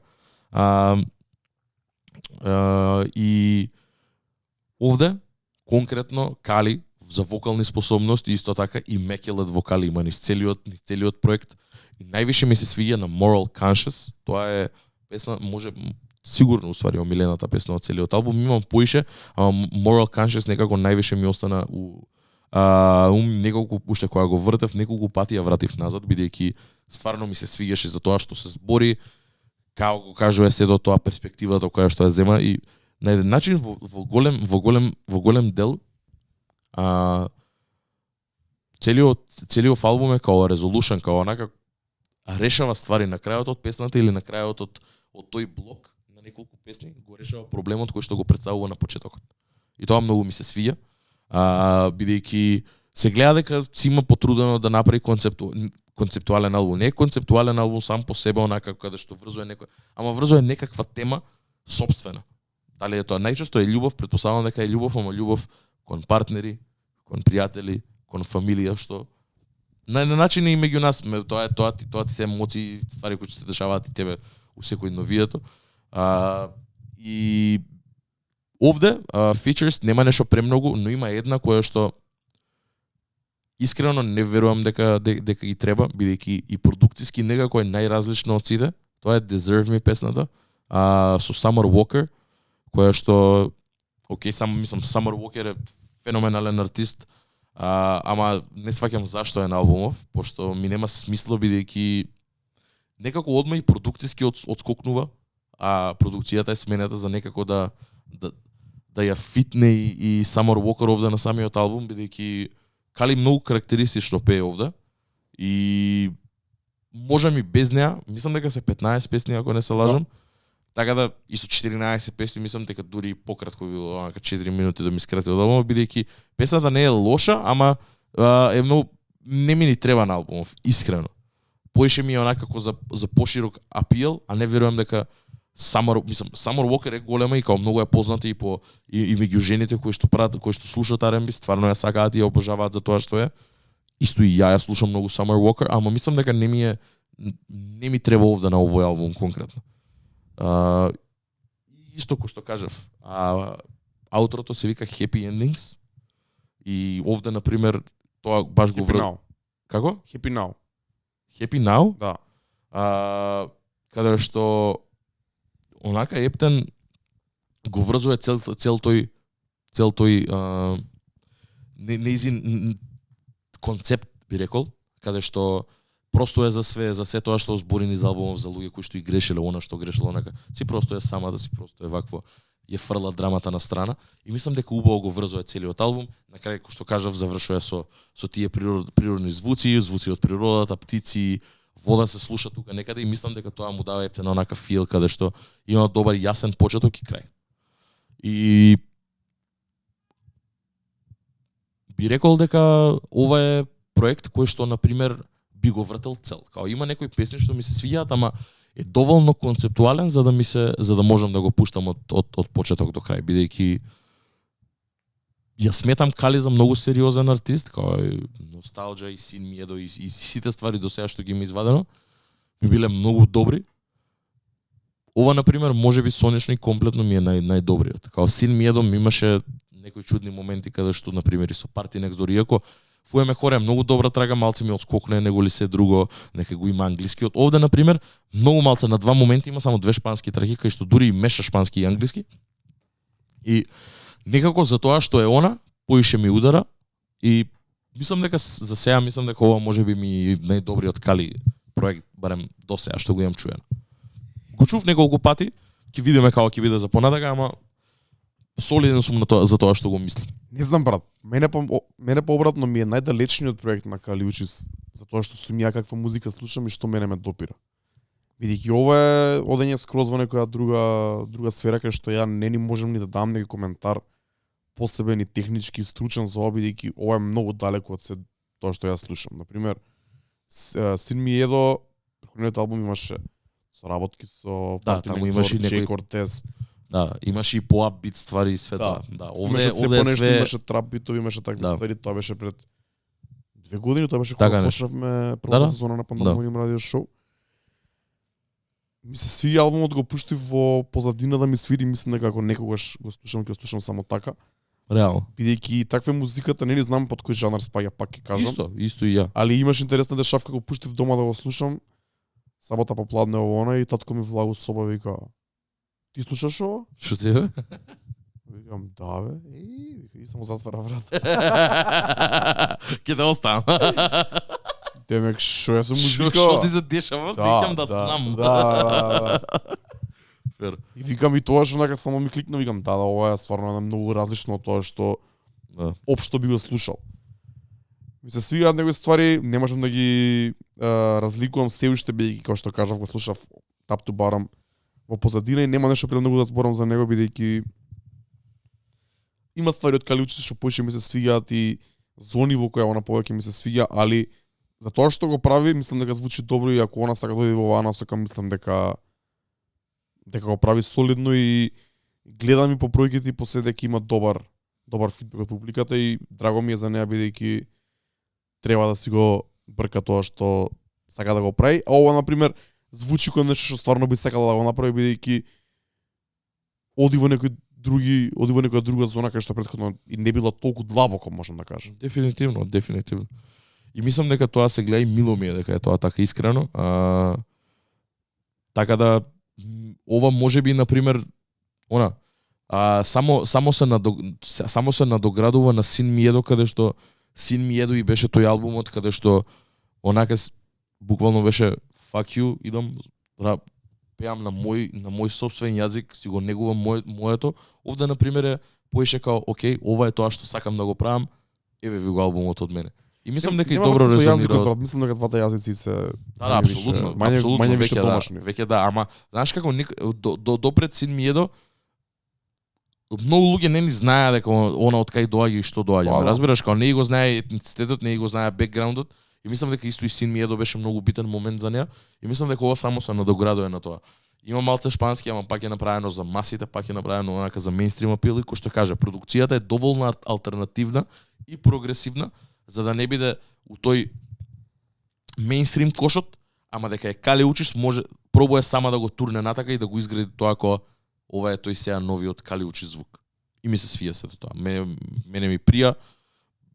И овде конкретно Кали за вокални способности исто така и мекелет вокали има низ целиот проект и највише ми се свиѓа на Moral Conscious. Тоа е песна, сигурно уствари омилената песна од целиот албум. Имам поише, ама Moral Conscious некако највише ми остана у неколку уште кога го вртев, неколку пати ја вратив назад, бидејќи стварно ми се свигаше за тоа што се збори, како го кажува се до тоа перспективата која што ја зема и на еден начин во голем дел целиот албум е као резолушен, као онака решава ствари на крајот од песната или на крајот од тој блок на неколку песни го решава проблемот кој што го представува на почетокот. И тоа многу ми се свиѓа, бидејќи се гледа дека си има потрудено да направи концептуален албум. Не е концептуален албум сам по себе онака каде што врзува ама врзува некаква тема сопствена. Дали е тоа најчесто е љубов, претпоставувам дека е љубов, ама љубов кон партнери, кон пријатели, кон фамилија, што на начин и меѓу нас, тоа ти се емоции, ствари кои се дешаваат и тебе у секојдневието. И овде features нема нешто премногу, но има една која што искрено не верувам дека ги треба, бидејќи и продукциски некако е најразлична од сите. Тоа е Deserve Me песната со Summer Walker, која што мислам Summer Walker е феноменален артист, ама не сваќам зашто е на албумов, пошто ми нема смисло бидејќи некако одма и продукциски одскокнува, а продукцијата е сменета за некако да ја фитне и Summer Walker овде на самиот албум, бидејќи Кали многу карактеристично пее овде и можам и без неа, мислам дека се 15 песни ако не се лажам. Така да и со 14 песни мислам дека дури и пократко било, онака 4 минути да ми скрати од албумот, бидејќи песната не е лоша, ама е многу не ми ни треба на албумов, искрено. Поише ми е онака како за поширок апил, а не верувам дека Summer Walker е голема и као многу е позната и меѓу жените кои што слушаат R&B, стварно ја сакаат и ја обожаваат за тоа што е. Исто и ја слушам многу Summer Walker, ама мислам дека не ми треба овде на овој албум конкретно. Исто кој што кажав, аутрото се вика Happy Endings и овде на пример тоа баш го Happy Now. Како? Happy Now. Happy Now? Да. Каде што онака Ептен го врзува цел тој неизин концепт, би рекол, каде што просто е за се тоа што збори низ албумов за луѓе кои што и грешеле она што грешеле онака. Си просто е самата си, просто е вакво ја фрла драмата на страна и мислам дека убаво го врзува целиот албум. На крај кој што кажав завршува со тие природни звуци од природата, птици, вода се слуша тука некаде и мислам дека тоа му дава Ептен онака фил каде што има добар јасен почеток и крај. И би рекол дека ова е проект кој што на пример би го вртел цел. Као има некои песни што ми се свиѓаат, ама е доволно концептуален за да можам да го пуштам од почеток до крај, бидејќи ја сметам Кали за многу сериозен артист, као Носталџа и Син Миедо и сите ствари до сега што ги има извадено, би биле многу добри. Ова на пример можеби сонешно и комплетно ми е најдобриот. Као Син Миедо имаше некои чудни моменти каде што на пример и со Party Next Door, иако Фуеме Хоре е многу добра трага, малце ми одскокне, него ли се друго, нека го има англискиот. Овде на пример многу малце на два моменти има само две шпански траги, кај што дури и меша шпански и англиски. И некако за тоа што е она, поише ми удара и мислам дека за сега ова можеби ми најдобриот Кали проект, барем до сега што го имам чуено. Го чув неколку пати, ќе видиме како ќе биде за понатака, ама солиден сум за тоа што го мислам. Не знам брат, мене пообратно ми е најдалечниот проект на Кали Учис, затоа што сум ја каква музика слушам и што мене ме допира. Бидејќи ова е одење скроз во некоја друга сфера кај што ја не ни можам ни да дам некој коментар посебен и технички стручен за ова, бидејќи ова е многу далеко од се тоа што ја слушам. На пример, Син Миедо, претходниот албум имаше соработки со Party Next Door, Джей Кортес. Да, имаше и по-ап бит ствари и све тоа. Да, овде е све имаше трап битови, имаше такви ствари, тоа беше пред 2 години, тоа беше кога почнавме првата сезона на Пандемониум радио шоу. Ми се свиѓа албумот, го пуштив во позадина да ми свири, мислам дека ако некогаш го слушам, ќе го слушам само така. Реално. Бидејќи таква музиката не знам под кој жанр спаѓа, пак ќе кажам. Исто и ја. Али имаш интересна дешавка, го пуштив дома да го слушам. Сабота попладне ово она и татко ми влагу соба вика: Ти слушаш ово? Што ти е? Викам, да бе. И само затвара врата. Ке да оставам. Демек, шо ја сум музика? Што ти се дешава? Викам да знам. Да. Фер. И викам и тоа што онака само ми кликна, викам, да, ова е стварно многу различно од тоа што Да. општо би го слушал. Ми се свигаат некои ствари, не можам да ги разликувам се уште бидејќи како што кажав го слушав Top to Bottom во позадина и нема нешто премногу да зборам за него бидејќи има ствари од Кали Учис што поише ми се свигаат и зони во која она повеќе ми се свига, али за тоа што го прави, мислам дека звучи добро и ако она сака да дојде во оваа насока, мислам дека го прави солидно и гледам и по бројките и по се дека има добар фидбек од публиката и драго ми е за неа бидејќи треба да си го брка тоа што сака да го прави. А ова, например, звучи како нешто што стварно би сакала да го направи бидејќи оди во некоја друга зона кај што претходно и не било толку длабоко, можам да кажам. Дефинитивно. И мислам дека тоа се гледа и мило ми е дека е тоа така искрено. Така да ова можеби например само се надоградува на Син Миедо, каде што Син Миедо и беше тој албумот каде што онака буквално беше fuck you, идам пеам на мој сопствен јазик, си го негувам моето. Овде например е поише као окей, ова е тоа што сакам да го правам, еве ви го албумот од мене. И мислам дека и добро резонира. Мислам дека двата јазици се апсолутно, мање више домашни. Веќе да, ама знаеш како допред Син Миедо многу луѓе не ни знаеа дека она од кај доаѓа и што доаѓа. Разбираш, као не го знае етницитетот, не го знае бекграундот. И мислам дека исто и Син Миедо беше многу битен момент за неа. И мислам дека ова само се надоградува на тоа. Има малце шпански, ама пак е направено за масите, пак е направено онака за мејнстрим апил и кој што каже, продукцијата е доволно алтернативна и прогресивна за да не биде у тој мејнстрим кошот, ама дека е Кали Учис може пробува сама да го турне натака и да го изгради тоа како ова е тој сега новиот Кали Учис звук. И ми се свија сето тоа. Мене ми прија.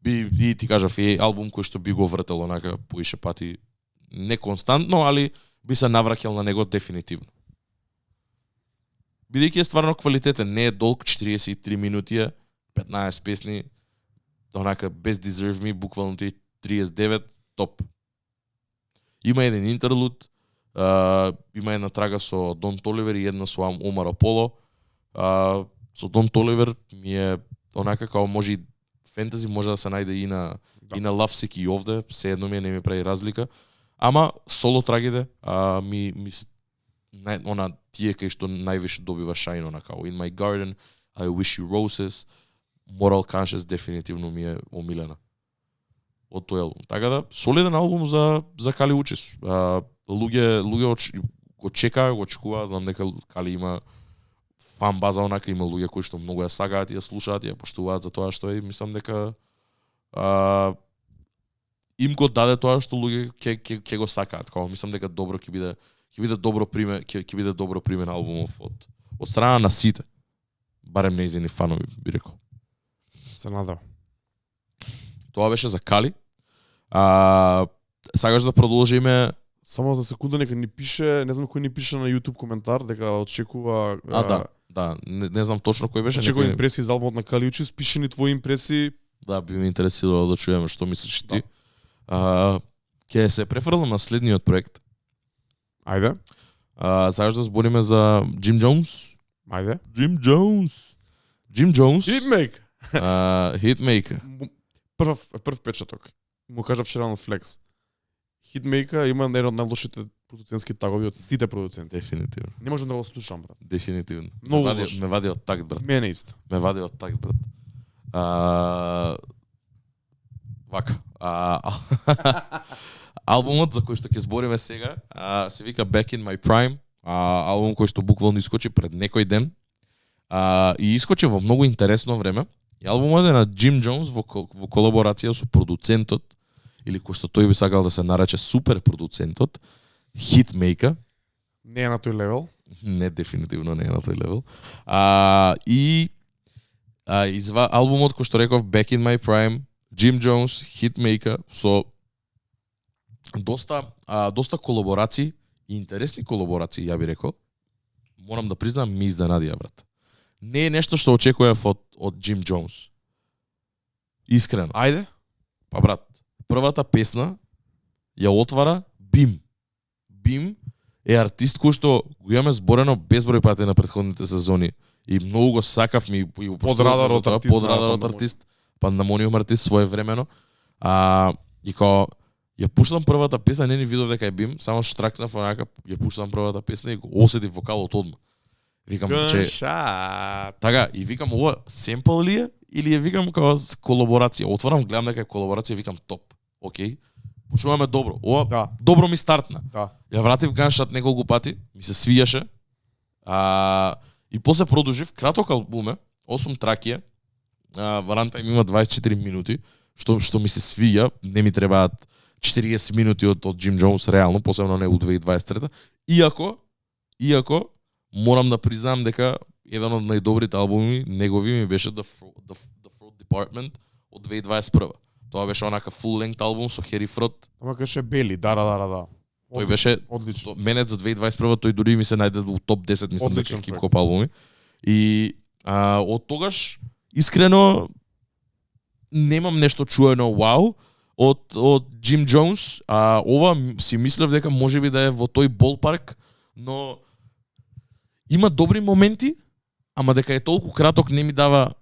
И ти кажав, е албум кој што би го вртел онака поише пати, не константно, али би се навраќал на него дефинитивно. Бидејќи е стварно квалитетен, не е долг, 43 минути е, 15 песни, онака без Deserve Me, буквално ти 39, топ. Има еден интерлуд, има една трага со Дон Толивер и една со Омар Аполо. Со Дон Толивер ми е онака као може и фентези може да се најде и на Lovesick и овде, се едно ми не ми прави разлика. Ама соло трагите она тие кај што највише добива шајн онака In My Garden, I Wish You Roses, Moral Conscious дефинитивно ми е омилена од тој албум. Така да солиден албум за Кали Учис. Луѓе го чекаа, го очекуваа, знам дека Кали има фан база онака, има луѓе кои што многу ја сагаат и ја слушаат и ја поштуваат за тоа што е, мислам дека им го даде тоа што луѓе ќе го сакаат. Као мислам дека добро ќе биде добро примен албумов од страна на сите. Барем нејзини фанови би рекол. Се надам. Тоа беше за Кали. Сакаш да продолжиме? Само за секунда нека ни пише, не знам кој ни пише на YouTube коментар дека очекува Да, не знам точно кој беше. Очекува импресии за албумот на Кали Учис, пише ни твои импресии. Да, би ме интересирало да чуеме што мислиш ти. Ќе се префрлам на следниот проект. Ајде. Сакаш да збориме за Джим Джонс? Ајде. Джим Джонс. Hitmaker. Прв печаток. Му кажа вчера на Flex. Hitmaker има еден од најлошите продуцентски тагови од сите продуценти. Дефинитивно. Не можам да го слушам, брат. Дефинитивно. Ме вади од такт, брат. Мене исто. Ме вади од такт, брат. Вака. Албумот за кој што ќе збориме сега се вика Back in My Prime. Албум кој што буквално искочи пред некој ден. И искочи во многу интересно време. И албумот е на Джим Джонс во колаборација со продуцентот, или кој што тој би сакал да се нарече супер продуцентот, Hitmaker. Не е на тој левел. Не, дефинитивно не е на тој левел. Албумот кој што реков Back in My Prime, Джим Джонс, Hitmaker, со доста колаборации и интересни колаборации, ја би рекол. морам да признам, ми изненадија, брат. Не е нешто што очекував од Джим Джонс. Искрено. Ајде. Па брат, првата песна ја отвара Бим. Бим е артист кој што го имаме зборено безброј пати на претходните сезони и многу го сакавме и го Подрадарот артист. подрадарот артист, Пандамониум артист своевремено. И као ја пуштам првата песна, не ни видов дека е Бим, само штракнав онака, ја пуштам првата песна и го осетив вокалот одма. Викам че така, и викам ова семпл ли е или е викам како колаборација. Отварам, гледам дека е колаборација, викам топ. Океј. Почуваме добро. Ова Да. добро ми стартна. Да. Ја вратив Gunshot неколку пати, ми се свијаше. И после продолжив краток албум е, 8 траки е. Рантајм има 24 минути, што ми се свиѓа, не ми требаат 40 минути од Джим Джонс реално, посебно не у 2023. Иако морам да признам дека еден од најдобрите албуми негови ми беше The Fraud Department од 2021. Тоа беше онака full length албум со Хери Фрод. Ама каше Бели, да. Тој беше одлично. Мене за 2021 тој дури ми се најде во топ 10 мислам дека хип-хоп албуми. И од тогаш искрено немам нешто чуено вау од Джим Джонс. Ова си мислев дека можеби да е во тој болпарк, но има добри моменти, ама дека е толку краток не ми дава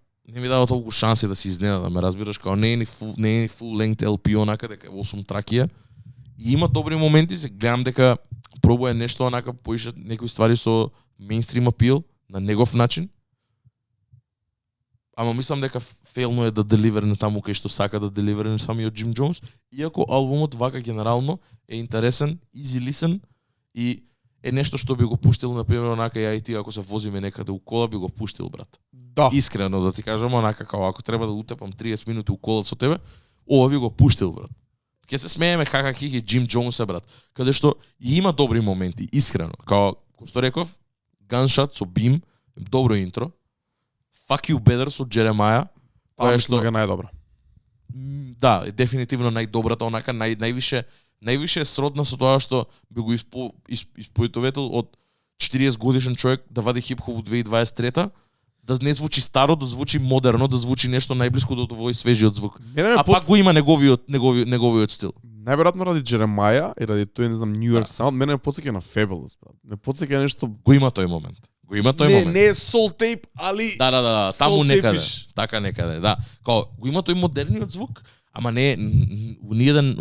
толку шанси да се изненадам, разбираш, као не е ни full length LP онака дека е 8 траки. И има добри моменти, се гледам дека пробува нешто онака поише некои ствари со мејнстрим апил на негов начин. Ама мислам дека фейлно е да деливерне таму кај што сака да деливерне самиот Джим Джонс, иако албумот вака генерално е интересен, easy listen и е нешто што би го пуштил на пример онака ја и ти ако се возиме некаде у кола би го пуштил, брат. Да. Искрено да ти кажам онака као ако треба да утепам 30 минути у колата со тебе, ова би го пуштил, брат. Ке се смееме хихи Джим Джонс е, брат. Каде што и има добри моменти, искрено. Као што реков, Gunshot со Бим, добро интро. Fuck You Better со Джеремаја. Тоа мислам дека е најдобра. Да, е дефинитивно најдобрата, онака највише е сродна со тоа што би го исповетил од 40 годишен човек да вади хип-хоп во 2023, да не звучи старо, да звучи модерно, да звучи нешто најблиско до овој свежиот звук. Пак го има неговиот стил. Најверојатно ради Джеремаја и ради тој не знам New York Sound, мене ме потсеќа на Fabulous, брат. Ме потсеќа нешто. Го има тој момент. Не е soul tape, али Да, таму некаде. Така некаде, да. Као го има тој модерниот звук, ама не е у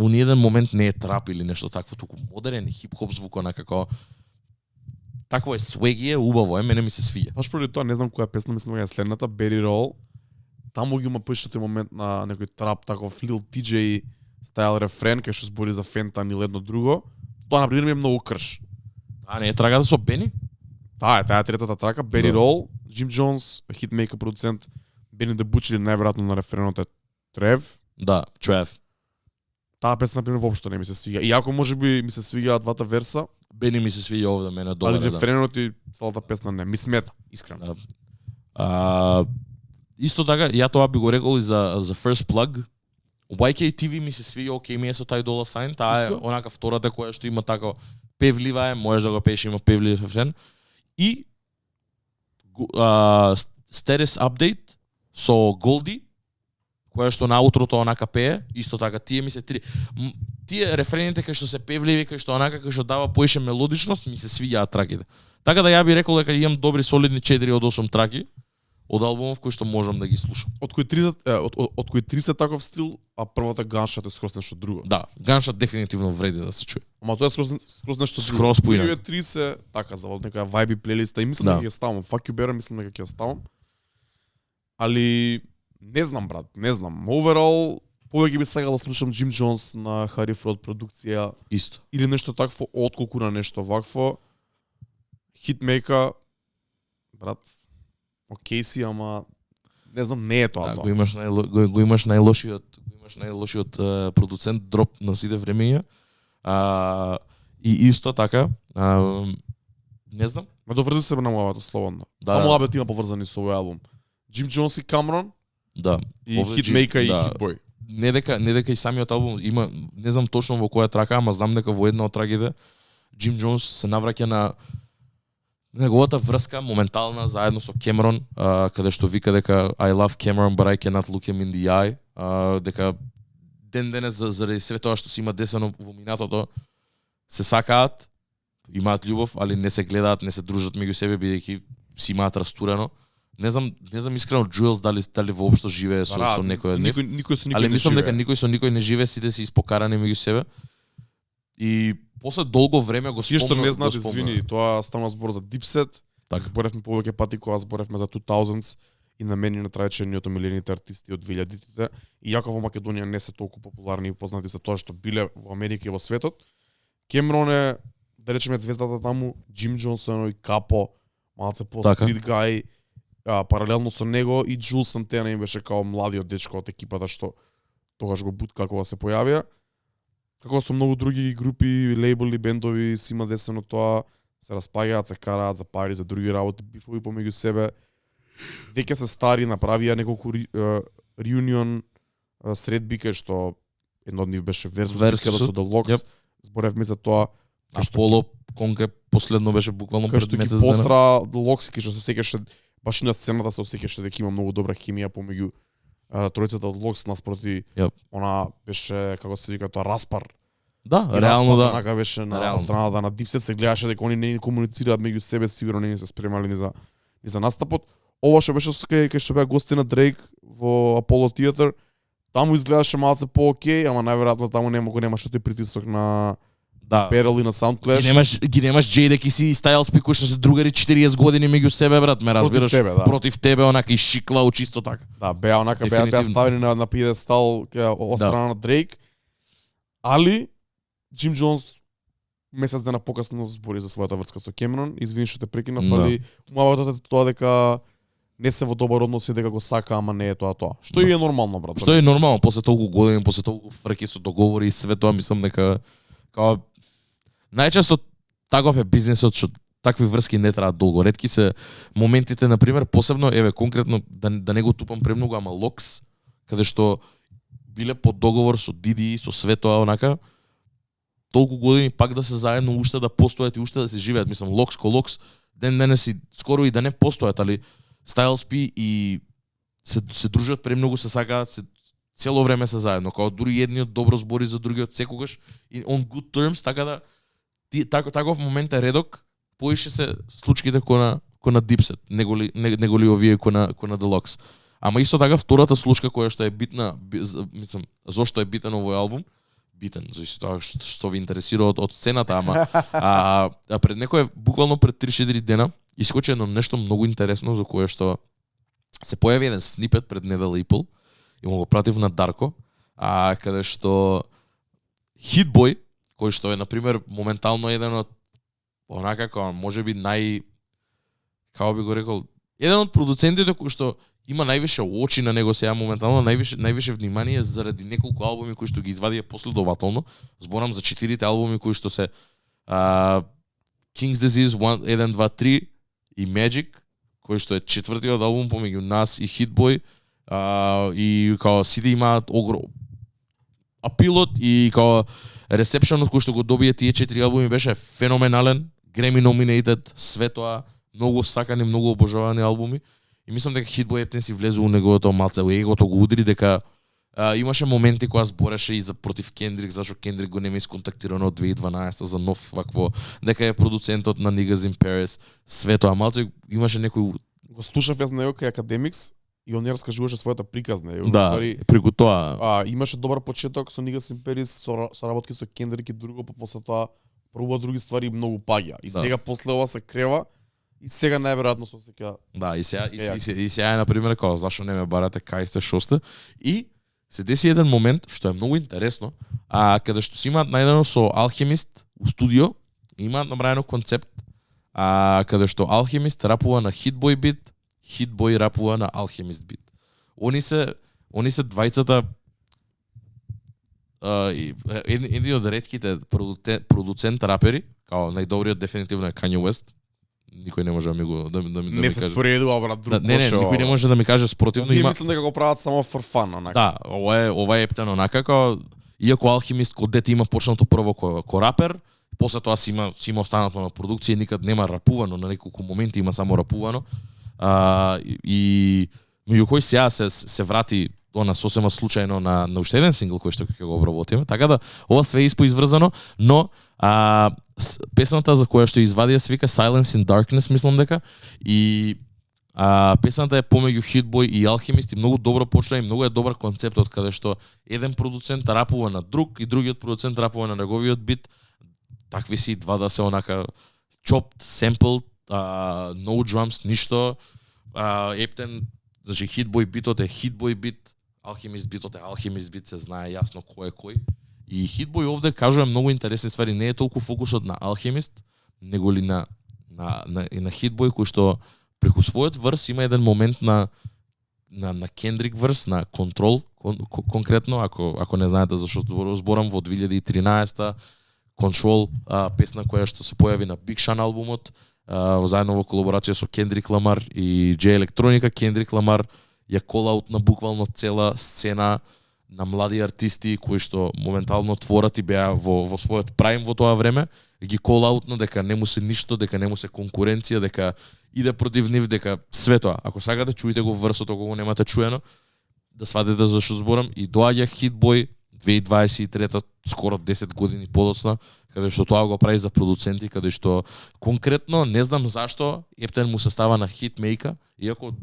ниеден момент не е трап или нешто такво, туку модерен хип-хоп звук онака како такво е свеги, убаво е, мене ми се свиѓа. Баш поради тоа не знам која песна, мислам дека е следната, Barry Roll. Таму ги има поише тој момент на некој трап, таков Lil TJ стайл рефрен, кај што збори за фентан или едно друго. Тоа на пример ми е многу крш. Не е трагата со Бени? Таа е третата трака, Barry Roll, Джим Джонс, хитмейкер продуцент, Бени да Бучери најверојатно на рефренот е Трев. Да, Трев. Таа песна на пример воопшто не ми се свиѓа. Иако можеби ми се свиѓаат двата верса, Бени ми се свиѓа овде мене добро. Али рефренот и целата песна не ми смета, искрено. Да. Исто така, ја тоа би го рекол и за First Plug. YKTV ми се свиѓа, окей ми е со тај $, таа е онака втората која што има така певлива е, можеш да го пееш, има певлив рефрен. И Status Update со Голди, која што на аутрото онака пее, исто така тие ми се тие рефрените кај што се певливи, кај што онака кај што дава поише мелодичност, ми се свиѓаат траките. Така да ја би рекол дека имам добри солидни 4 од 8 траки од албумов кои што можам да ги слушам. Од кои 30 таков стил, а првата Gunshot е скроз нешто друго. Да, Gunshot дефинитивно вреди да се чуе. Ама тоа е скроз нешто друго. Скроз поина. 30 така за некоја вајби плейлиста и мислам дека ќе ставам. Fuck You Better мислам дека ќе ставам. Али не знам, брат, не знам. Overall повеќе би сакал да слушам Джим Джонс на Хари Фрод продукција исто или нешто такво отколку на нешто вакво. Хитмейка, брат, окей си, ама не знам, не е тоа. Да, го имаш најлошиот продуцент дроп на сите времења. И исто така, не знам. Ме доврзи се на мојата слободно. Да, Само абет има поврзани со овој албум. Джим Джонс и Камерон. Да. И Хитмейка и Хитбой. Не дека и самиот албум има, не знам точно во која трака, ама знам дека во една од траките Джим Джонс се навраќа на неговата врска моментална заедно со Кемерон, каде што вика дека I love Cameron but I cannot look him in the eye, дека ден денес заради све тоа што си има десено во минатото се сакаат, имаат љубов, али не се гледаат, не се дружат меѓу себе бидејќи си имаат растурено. Не знам искрено Джуелс дали воопшто живее со некој од нив. Никој со никој али не мислам живее. дека никој со никој не живее, сите си испокарани меѓу себе. И после долго време го Тие што спомнав. не знаат, извини, тоа стана збор за Dipset. Так. Зборевме повеќе пати кога зборевме за 2000s и на мене на трајчениот омилените артисти од 2000-тите. И јако во Македонија не се толку популарни и познати за тоа што биле во Америка и во светот. Кемерон е, да речеме, звездата таму, Джим Џонсон и Капо, малце по Така. стрит гај, паралелно со него и Джул Сантена им беше као младиот дечко од екипата што тогаш го бутка кога се појавија. Како со многу други групи, лейбли, бендови, си има десено тоа, се распаѓаат, се караат за пари, за други работи, бифови помеѓу себе. Веќе се стари, направија неколку реунион средби кај што едно од нив беше Versus со Deluxe. Yep. Зборевме за тоа. Аполо Конке последно беше буквално Кај пред што ги месец дена. посра Deluxe, кај што се сеќаше баш и на сцената се осеќаше дека има многу добра химија помеѓу тројцата од Deluxe наспроти. Yep. Она беше, како се вика тоа, распар. Да, И реално распад, да. Онака беше на Реално. страната на Dipset, се гледаше дека они не комуницираат меѓу себе, сигурно не се спремали ни за настапот. Ова што беше кај што беа гости на Дрейк во Apollo Theater, таму изгледаше малце по-окей, ама најверојатно таму немаше тој притисок на Да. Peril и на Soundclash. Ги немаш Jadakiss и Styles кои што се другари 40 години меѓу себе, брат, ме разбираш? тебе, да. Против тебе, онака и шикла чисто така. Да, беа онака беа Дефинитивно. ставени на пиедестал од Да. страна на Дрейк. Али Джим Џонс месец дена покасно збори за својата врска со Кемерон. Извини што те прекинав, Да. али муаватот е тоа дека не се во добар однос и дека го сака, ама не е тоа. Што Да. и е нормално, брат. Што е нормално после толку години, после толку фрки со договори и све тоа, мислам дека као најчесто таков е бизнисот што такви врски не траат долго. Ретки се моментите, на пример, посебно еве конкретно да не го тупам премногу, ама Локс, каде што биле под договор со Диди, со све тоа онака, толку години пак да се заедно уште да постојат и уште да се живеат. Мислам, Локс ко Локс, ден денес и скоро и да не постојат, али Styles P и се дружат премногу, се сакаат, цело време се заедно, као дури едниот добро збори за другиот секогаш и on good terms, така да таков момент е редок, поише се случаите кој на Dipset, него ли овие кој на Deluxe. Ама исто така втората случка која што е битна, мислам, зошто е битен овој албум, битен, зашто тоа што ви интересира од сцената, ама пред некој буквално пред 3-4 дена искочи едно нешто многу интересно за кое што се појави еден снипет пред недела и пол и му го пратив на Дарко, каде што Hitboy, кој што е на пример моментално еден од онака како можеби како би го рекол, еден од продуцентите кој што има највише очи на него сега моментално, највише внимание заради неколку албуми кои што ги извадија последователно. Зборам за 4 албуми кои што се King's Disease 1, 2, 3 и Magic, кој што е четвртиот албум помеѓу нас и Hitboy, и као сите имаат апилот и као ресепшенот кој што го добија тие 4 албуми беше феноменален, Grammy nominated, све тоа, многу сакани, многу обожавани албуми. И мислам дека Hitboy ептен си влезе у неговото малце, егото го удри дека имаше моменти кога збореше и за против Кендрик, зашто Кендрик го нема исконтактирано од 2012 за нов вакво, дека е продуцентот на Niggas in Paris, све тоа малце имаше некој. Го слушав јас на него кај Academics и он ја раскажуваше својата приказна. Да, преку тоа. Имаше добар почеток со Niggas in Paris, со работки со Кендрик и друго, па после тоа пробува други ствари многу паѓа. И сега после ова се крева. И сега најверојатно со сека. Да, и сега на пример како зашо не ме барате кај сте шо сте. И се деси еден момент што е многу интересно, каде што си имаат најдено со Alchemist у студио, имаат направено концепт, каде што Alchemist рапува на Hitboy бит, Hitboy рапува на Alchemist бит. Они се двајцата едни од ретките продуцент рапери, као најдобриот дефинитивно е Kanye West. Никој не може да ми го не се споредува, брат, друг не, никој не може да ми каже спротивно. Има мислам дека го прават само for fun, онака. Да, ова е ептен онака како иако Алхимист код дете има почнато прво ко рапер После тоа си има останато на продукција, никад нема рапувано, на неколку моменти има само рапувано. И меѓу кои сега се врати она сосема случајно на уште еден сингл кој што ќе го обработиме. Така да ова све е испоизврзано, но песната за која што извадија се вика Silence in Darkness, мислам дека, и песната е помеѓу Hitboy и Alchemist и многу добро почна и многу е добар концептот каде што еден продуцент рапува на друг и другиот продуцент рапува на неговиот бит. Такви си два да се онака chopped, sampled, no drums, ништо. Ептен, значи Hitboy битот е Hitboy бит, Alchemist битот е Alchemist бит, се знае јасно кој е кој. И Hitboy овде кажува многу интересни ствари, не е толку фокусот на Alchemist, него ли на Hitboy кој што преку својот врс има еден момент на Kendrick врс, на Control конкретно, ако не знаете зашто зборам, во 2013 Control, песна која што се појави на Big Sean албумот, заедно во колаборација со Kendrick Lamar и J Electronica. Kendrick Lamar ја колаут на буквално цела сцена на млади артисти кои што моментално творат и беа во својот прайм во тоа време, ги колаутно дека не му се ништо, дека не му се конкуренција, дека иде против нив, дека све тоа. Ако сакате чујте го врсот, ако го немате чуено, да сватите за што зборам. И доаѓа Hitboy 2023, скоро 10 години подоцна, каде што тоа го прави за продуценти, каде што конкретно не знам зашто ептен му се става на Hitmaker, иако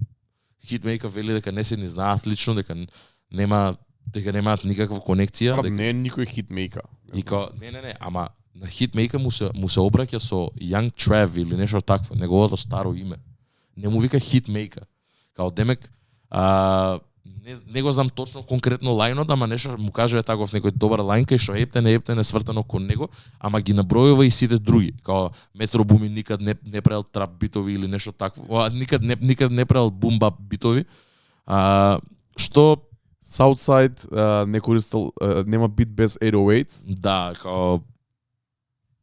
Hitmaker вели дека не се ни знаат лично, дека немаат никаква конекција. Дека не е никој Hitmaker. Не, ама на Hitmaker му се обраќа со Young Trav или нешто такво, неговото старо име. Не му вика Hitmaker. Као демек, не го знам точно конкретно лајнот, ама нешто му кажува таков некој добар лајн кај што ептен е свртано кон него, ама ги набројува и сите други. Као Metro Boomin никад не правил трап битови или нешто такво. Никад не правил бум бап битови. Што Southside не користел, нема бит без 808. Да, као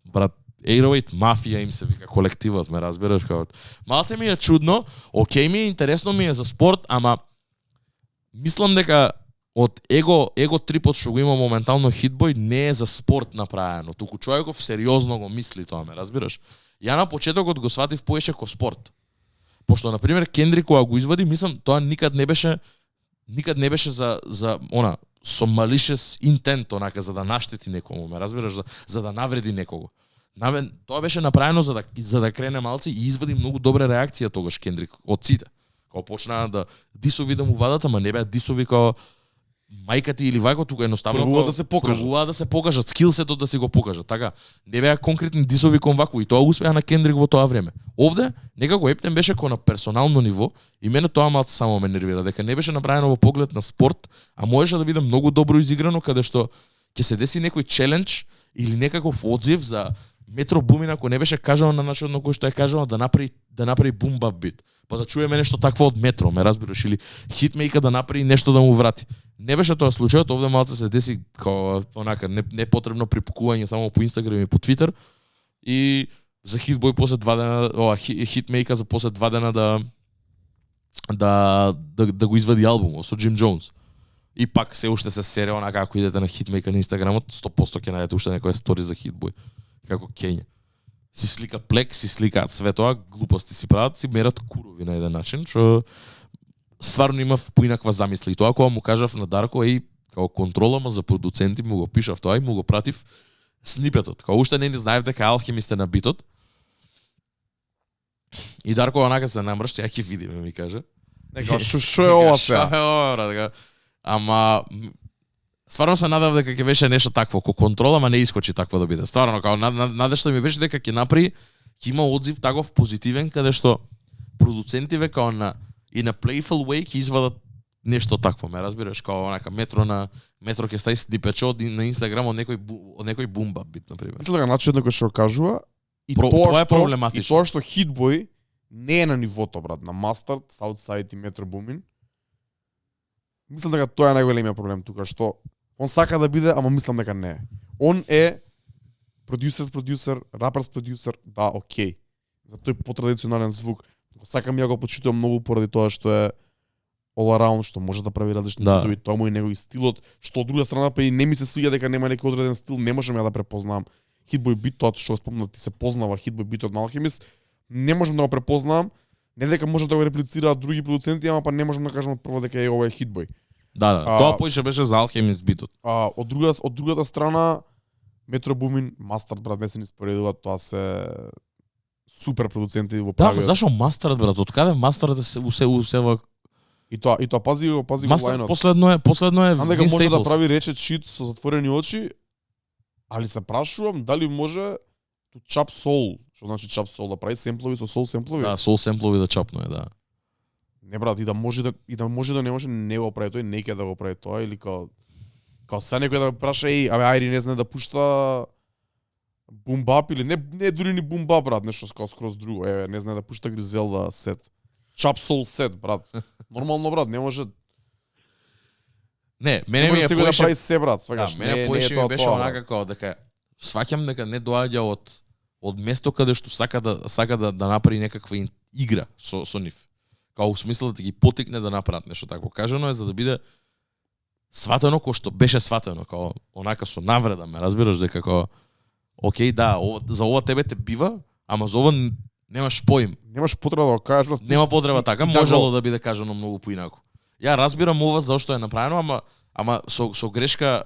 брат 808 мафија им се вика колективот, ме разбираш, као малце ми е чудно, окей ми е, интересно ми е за спорт, ама мислам дека од его трипот што го има моментално Hitboy не е за спорт направено, туку човеков сериозно го мисли тоа, ме разбираш. Ја на почетокот го сватив поише ко спорт. Пошто на пример Kendrick кога го извади, мислам тоа никад не беше за она со malicious intent, онака за да наштети некому, ме разбираш, за да навреди некого. Тоа беше направено за да крене малци и извади многу добра реакција тогаш Kendrick од сите. Као почнаа да дисови да му вадат, ама не беа дисови као мајка ти или вајко, тука едноставно Пробува да се покажат, скилсетот да си го покажат. Така, не беа конкретни дисови кон вако и тоа успеа на Kendrick во тоа време. Овде некако ептен беше кон на персонално ниво и мене тоа малку само ме нервира, дека не беше направено во поглед на спорт, а можеше да биде многу добро изиграно каде што ќе се деси некој челендж или некаков одзив за Metro Boomin, ако не беше кажано на начинот на кој што е кажано да направи бум бап бит. Па да чуеме нешто такво од Метро, ме разбираш, или Hitmaker да направи нешто да му врати. Не беше тоа случајот, овде малце се деси као онака непотребно припукување само по Инстаграм и по Твитер и за Hitboy после 2 дена, Hitmaker за после 2 дена да го извади албумот со Jim Jones. И пак се уште се сере онака ако идете на Hitmaker на Инстаграмот, 100% ќе најдете уште некоја стори за Hitboy. Како Кења. Си слика плек, си сликаат све тоа, глупости си прават, си мерат курови на еден начин, што стварно имав поинаква замисли. И тоа кога му кажав на Дарко, као контрола за продуценти, му го пишав тоа и му го пратив снипетот. Као уште не знаев дека Alchemist е на битот. И Дарко онака се намршти, ќе видиме, ми каже. Нека, шо е ова сега? Шо е ова, брат? Ама стварно се надев дека ќе беше нешто такво, ко контрола, ама не искочи такво да биде. Стварно, као надежта ми беше дека ќе направи, ќе има одзив таков позитивен, каде што продуцентиве као на Playful Way ќе извадат нешто такво, ме разбираш, као онака Метро ќе стаи снипечо на Инстаграм од некој бумба бит, на пример. Мислам дека начинот на кој што кажува и тоа е проблематично. И тоа што Hitboy не е на нивото, брат, на Mustard, Southside и Metro Boomin. Мислам дека тоа е најголемиот проблем тука, што он сака да биде, ама мислам дека не е. Он е продюсер, раперс продюсер, да, окей. За тој потрадиционален звук. Сакам ја го почитувам многу поради тоа што е all around, што може да прави различни битови, тоа му и негови стилот, што од друга страна па и не ми се свиѓа дека нема некој одреден стил, не можам ја да препознавам. Hitboy бит, тоа што го спомнав, ти се познава Hitboy битот на Alchemist, не можам да го препознавам, не дека може да го реплицираат други продуценти, ама па не можам да кажам од прво дека ова е Hitboy. Да, тоа поише беше за Alchemist битот. Од другата страна Metro Boomin, Mustard брат, не се ни споредуваат, тоа се супер продуценти во Да, правиот. зашо Mustard брат? Од каде Mustard се усева? И тоа пази го Mustard лајнот. последно е Знам дека Vince може да Staples. прави речет шит со затворени очи, али се прашувам дали може to chop soul, што значи chop soul, да прави семплови со soul семплови. Да, soul семплови да чапно е, да. Не брат, и да може да не може не го прави тој, не ќе да го прави тоа или као се некој да праша ајри не знае да пушта бумбап или не дури ни бумбап брат, нешто као скроз друго, не знае да пушта Гризелда сет. Chop soul сет брат. Нормално брат, не може. Не, мене ми е да поише прави се брат, сваќаш. Да, мене поише ми беше онака како дека сваќам дека не доаѓа од место каде што сака да направи некаква игра со нив. Као во смисла да ги потикне да направат нешто такво. Кажано е за да биде сватено кој што беше сватено, као онака со навреда, ме разбираш дека како окей, да, за ова тебе те бива, ама за ова немаш поим. Немаш потреба да го кажеш. Нема потреба така, можело да биде кажано многу поинаку. Ја разбирам ова зашто е направено, ама со грешка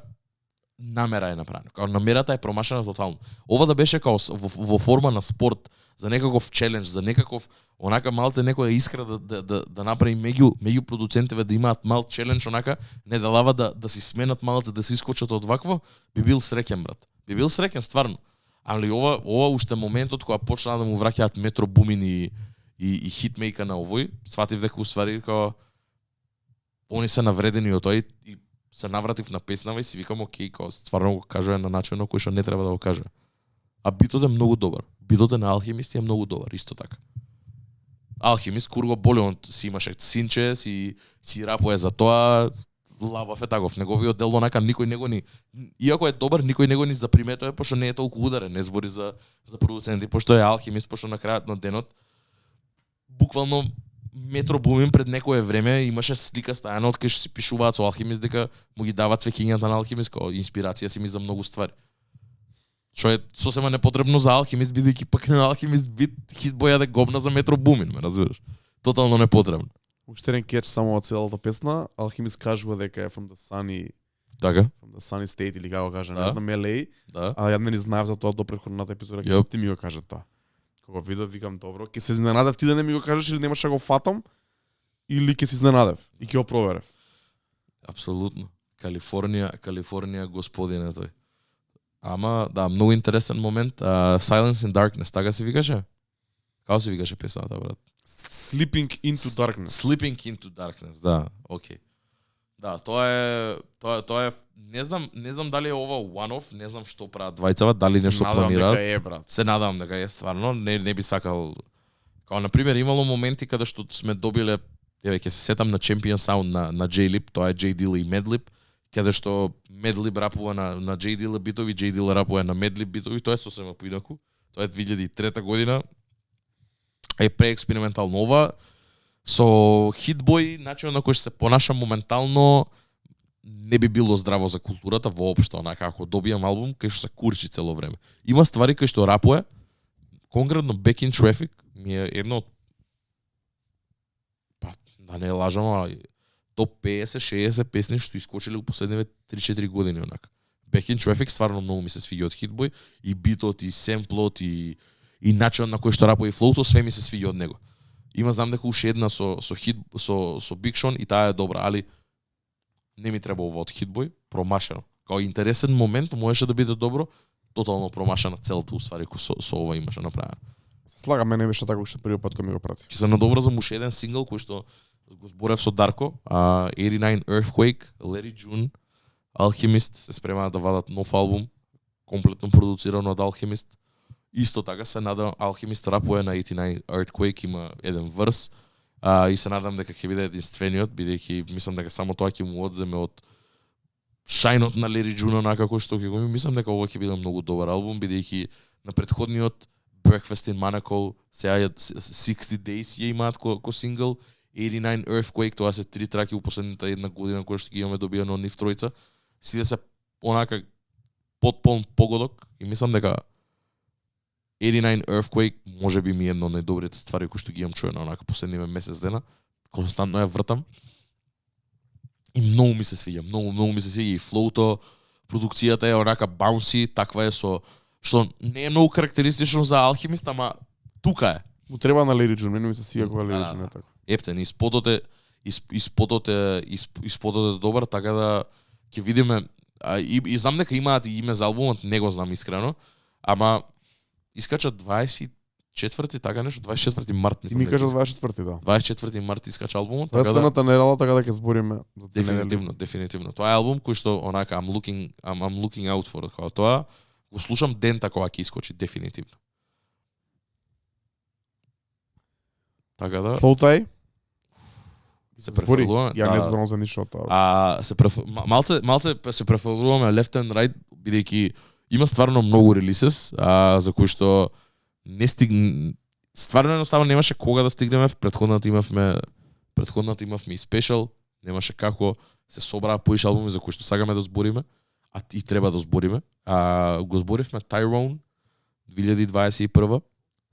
намера е направено. Као намерата е промашена тотално. Ова да беше као во форма на спорт, за некаков челендж, за некаков онака малце некоја искра да направи меѓу продуцентиве да имаат мал челендж онака, не далава да си сменат малце, да се искочат од вакво, би бил среќен брат. Би бил среќен стварно. Али ова уште моментот кога почна да му враќаат Metro Boomin и хитмейка на овој, сватив дека уствари као они се навредени од тој и се навратив на песнава и си викам окей, као стварно го кажува на начин на кој што не треба да го каже. А битот е многу добар. Битот на Alchemist е многу добар, исто така. Alchemist курго боли, он си имаше синче, си рапуе за тоа, лавав е таков. Неговиот дел онака никој него ни, иако е добар, никој него ни заприметува пошто не е толку ударен, не збори за продуценти, пошто е Alchemist, пошто на крајот на денот буквално Metro Boomin пред некое време имаше слика стајана од кај што си пишуваат со Alchemist дека му ги даваат цвеќињата на Alchemist како инспирација си ми за многу ствари. Што е сосема непотребно за Alchemist, бидејќи пак на Alchemist бит Hitboy да гобна за Metro Boomin, ме разбираш? Тотално непотребно. Уште еден кетч само од целата песна, Alchemist кажува дека е from the sunny Така? From the sunny state или како кажа, Да. не знам LA. Да. А ја не знаев за тоа до претходната епизода, Јоп. ти ми го кажа тоа. Кога видов, викам добро, ќе се изненадев ти да не ми го кажеш или немаш да го фатам, или ќе се изненадев и ќе го проверев. Апсолутно. Калифорнија господин е тој. Ама, да, многу интересен момент. Silence in Darkness, така се викаше? Како се викаше песната, брат? Sleeping into darkness. Sleeping into Darkness, да, окей. Да, тоа е не знам дали е ова one-off, не знам што прават двајцава, дали нешто планираат. Дека е, брат. Се надевам дека е стварно, не би сакал. Као на пример имало моменти каде што сме добиле, ќе се сетам на Champion Sound на J-Lip, тоа е J Dilla и Madlib, каде што Madlib рапува на J Dilla битови, J Dilla рапува на Madlib битови, тоа е сосема поинаку. Тоа е 2003 година. Е преекспериментално ова. Со Hitboy, начинот на кој што се понаша моментално не би било здраво за културата воопшто, онака ако добијам албум кај што се курчи цело време. Има ствари кај што рапуе, конкретно Back in Traffic ми е едно од да не лажам, а топ 50-60 песни што искочиле у последниве 3-4 години онака. Back in Traffic стварно многу ми се свиѓа од Hitboy и битот и семплот и начинот на кој што рапува и флоуто, све ми се свиѓа од него. Има знам дека уште една со Big Sean и таа е добра, али не ми треба ова од Hitboy, промашено. Као интересен момент, можеше да биде добро, тотално промашена целата уствари кој со ова имаше направено. Се слагам, мене беше така уште првиот пат кога ми го прати. Ќе се надобра за уште еден сингл кој што го зборев со Дарко, 89 Earthquake, Larry June, Alchemist се спремаат да вадат нов албум, комплетно продуциран од Alchemist. Исто така се надам Alchemist рапува на 89 Earthquake, има еден врс, и се надам дека ќе биде единствениот, бидејќи мислам дека само тоа ќе му одземе од шајнот на Larry June онака кој што ќе го има. Мислам дека ова ќе биде многу добар албум, бидејќи на претходниот Breakfast in Monaco, сега 60 Days ја имаат ко сингл, 89 Earthquake, тоа се 3 траки у последната една година кои што ги имаме добиено од нив тројца. Сите се онака потполн погодок и мислам дека 89 Earthquake може би ми е едно од најдобрите ствари кои што ги имам чуено онака последниве месец дена. Константно ја вртам. И многу ми се свиѓа, многу ми се свиѓа и флоуто, продукцијата е онака bouncy, таква е со што не е многу карактеристично за Алхимист, ама тука е. Му треба на Lady June, мене ми се свија кога Lady June е така. Ептен, испотот е добар, така да ќе видиме. И знам дека имаат и име за албумот, не го знам искрено, ама искача 24-ти, така нешто, 24 март И ми кажа 24-ти, да. 24 март искача албумот, така Престаната недела, така да ќе збориме за дефинитивно, дефинитивно. Тоа е албум кој што онака I'm looking out for it, тоа го слушам дента кога ќе искочи дефинитивно. Така да. Slow Tie? Се префрлуваме. Ја не зборам за ништо од тоа. Малце се префрлуваме left and right, бидејќи има стварно многу релисес, за кои што не стварно едноставно немаше кога да стигнеме. Претходната имавме и спешал, немаше како се собраа поише албуми за кои што сакаме да збориме, а и треба да збориме. Го зборивме Tyrone 2021,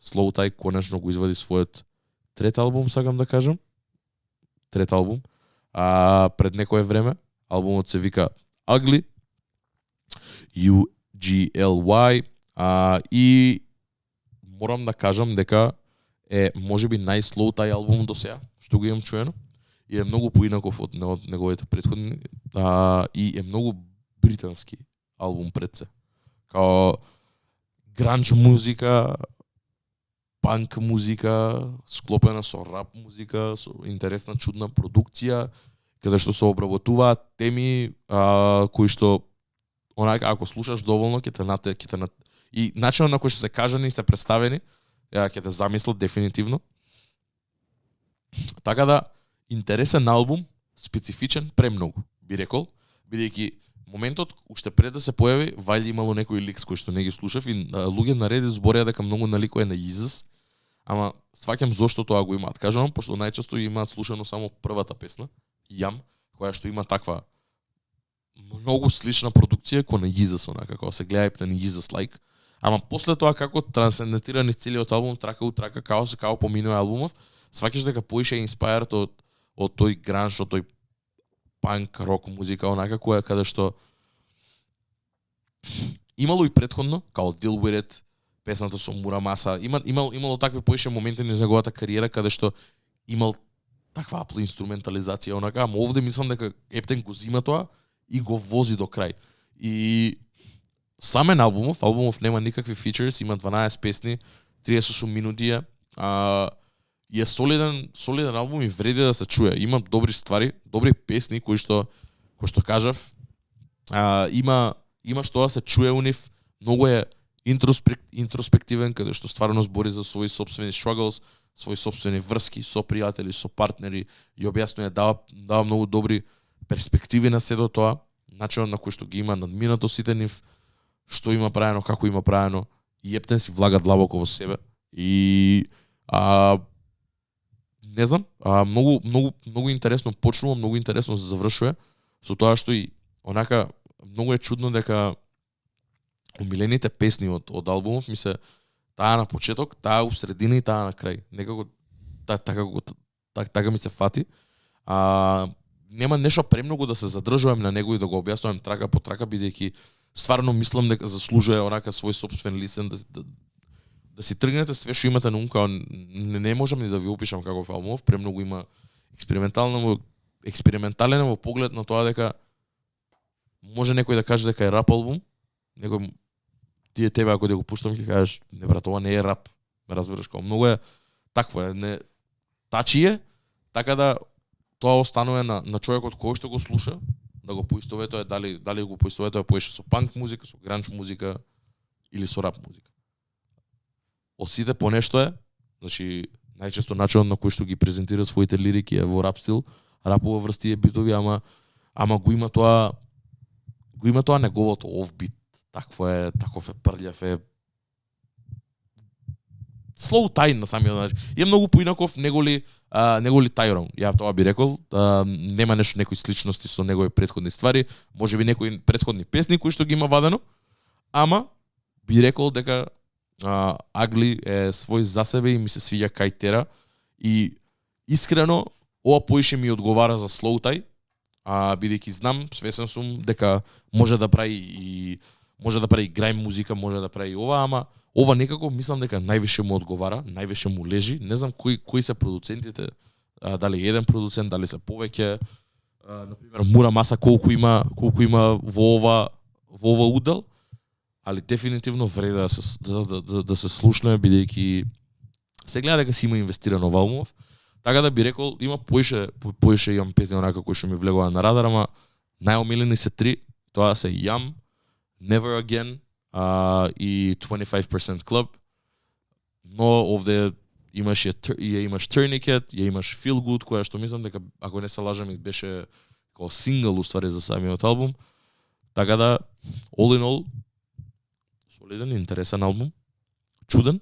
Slow Tie конечно го извади својот трет албум, сакам да кажам. Трет албум. Пред некое време албумот се вика Ugly, UGLY, и морам да кажам дека е можеби најслоу тај албум до сега што го имам чуено и е многу поинаков од неговите претходни, и е многу британски албум пред се. Као гранч музика, панк музика, склопена со рап музика, со интересна чудна продукција, каде што се обработуваат теми кои што онака ако слушаш доволно ќе те и начинот на кој што се кажани и се представени, ќе те замислат дефинитивно. Така да, интересен албум, специфичен премногу, би рекол, бидејќи моментот уште пред да се појави, вајде имало некои ликс кои што не ги слушав и луѓе на Reddit збореа дека многу наликува на Yeezus, ама сваќам зошто тоа го имаат. Кажувам, пошто најчесто имаат слушано само првата песна, Јам, која што има таква многу слична продукција кој на Yeezus, онака, како се гледа на Yeezus like. Ама после тоа како трансцендентира низ целиот албум, трака у трака, како поминува албумов, сваќаш дека поише е инспајрд од тој гранж, од тој панк рок музика, онака која каде што имало и претходно, као Deal With It, песната со Мурамаса, имало такви поише моменти низ неговата кариера каде што имал таква апла инструментализација, онака, ама овде мислам дека Ептен го зима тоа и го вози до крај. И самен албумов нема никакви фичерс, има 12 песни, 38 минути е, и е солиден албум и вреди да се чуе. Има добри ствари, добри песни кои што кажав, има што да се чуе у нив, многу е интроспективен, каде што стварно збори за своји собствени struggles, своји собствени врски со пријатели, со партнери, и објаснува, дава многу добри перспективи на сето тоа, начинот на кој што ги има надминато сите нив, што има правено, како има правено, и Ептен си влага длабоко во себе. И не знам, многу интересно почнува, многу интересно се завршува, со тоа што и онака многу е чудно дека умилените песни од албумов ми се таа на почеток, таа у средина и таа на крај. Некако така ми се фати. Нема нешто премногу да се задржувам на него и да го објаснувам трака по трака, бидејќи стварно мислам дека заслужува онака свој собствен лисен да си тргнете све што имате на ум, као не можам ни да ви опишам каков албумов, премногу има експериментален во поглед на тоа дека може некој да каже дека е рап албум, некој тебе ако да го пуштам ќе кажеш не брат, ова не е рап, ме разбираш, као многу е такво е, не тачи е, така да тоа останува на човекот кој што го слуша, да го поистоветува, дали го поистоветува поише со панк музика, со гранч музика или со рап музика. Од сите по нешто е, значи најчесто начинот на кој што ги презентира своите лирики е во рап стил, рапова врсти е битови, ама го има тоа неговото офбит, таков е прљав е slow tie на самиот начин. Е многу поинаков неголи Tyrone. Ја тоа би рекол, нема некои сличности со негови претходни ствари, можеби некои претходни песни кои што ги има вадено, ама би рекол дека Агли е свој за себе и ми се свиѓа кај тера и искрено ова поише ми одговара за Слоутай, бидејќи знам, свесен сум дека може да прави грајм музика, може да прави ова, ама ова некако мислам дека највише му одговара, највише му лежи. Не знам кои се продуцентите, дали еден продуцент, дали се повеќе, на пример Мурамаса колку има во ова удел, али дефинитивно вреде да се слушне, бидејќи се гледа дека си има инвестирано во албумов. Така да би рекол, има поише имам песни онака кои што ми влегува на радар, ама најомилени се 3, тоа се Yum, Never Again и 25% Club. Но овде имаш Tourniquet, ја имаш Feel Good, која што мислам дека, ако не се лажам, беше како сингл уствари за самиот албум. Така да, all in all, солиден, интересен албум, чуден,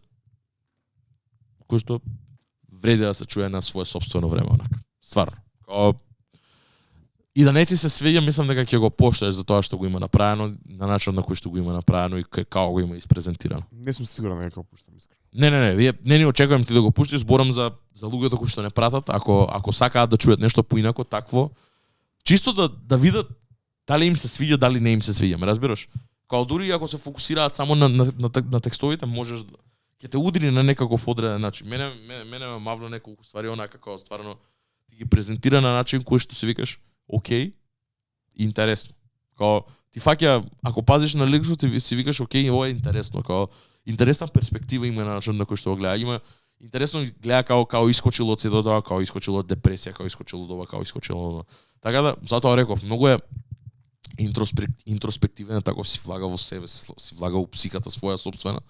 кој што вреди да се чуе на свое сопствено време, онака. Стварно. И да не ти се свиѓа, мислам дека ќе го поштаеш за тоа што го има направено, на начин на кој што го има направено и како го има испрезентирано. Не сум сигурен дека го пуштам искрено. Не очекувам ти да го пуштиш, зборам за луѓето кои што не пратат, ако сакаат да чујат нешто поинако, такво, чисто да видат дали им се свиѓа, дали не им се свиѓа, ме разбираш? Као дури ако се фокусираат само на текстовите, можеш ќе те удри на некаков одреден начин. Мене ме мавно неколку ствари онака како стварно ти ги презентира на начин кој што се викаш окей, интересно. Као ти фаќа, ако пазиш на лириксот, ти си викаш окей, ова е интересно, као интересна перспектива има на начин на кој што го гледа. Има интересно гледа као искочило од сето тоа, као искочило од депресија, као искочило од ова, као искочило од ова. Така да, затоа реков, многу е интроспективен, таков си влага во себе, си влага во психата своја сопствена,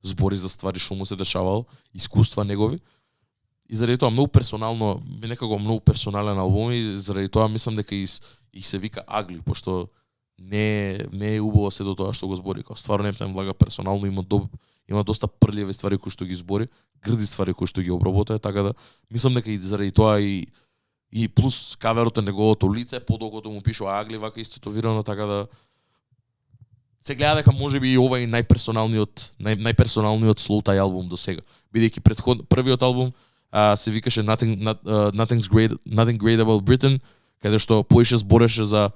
збори за ствари што му се дешавало, искуства негови. И заради тоа многу персонално, некако многу персонален албум и заради тоа мислам дека и се вика Агли, пошто не е убаво се до тоа што го збори, као стварно не влага персонално, има доста прљави ствари кои што ги збори, грди ствари кои што ги обработува, така да мислам дека и заради тоа и плюс каверот на неговото лице, подолгото му пишува Агли вака истетовирано, така да се гледа дека можеби и ова е најперсоналниот Slowthai албум до сега. Бидејќи првиот албум се викаше Nothing Great About Britain, каде што поише збореше за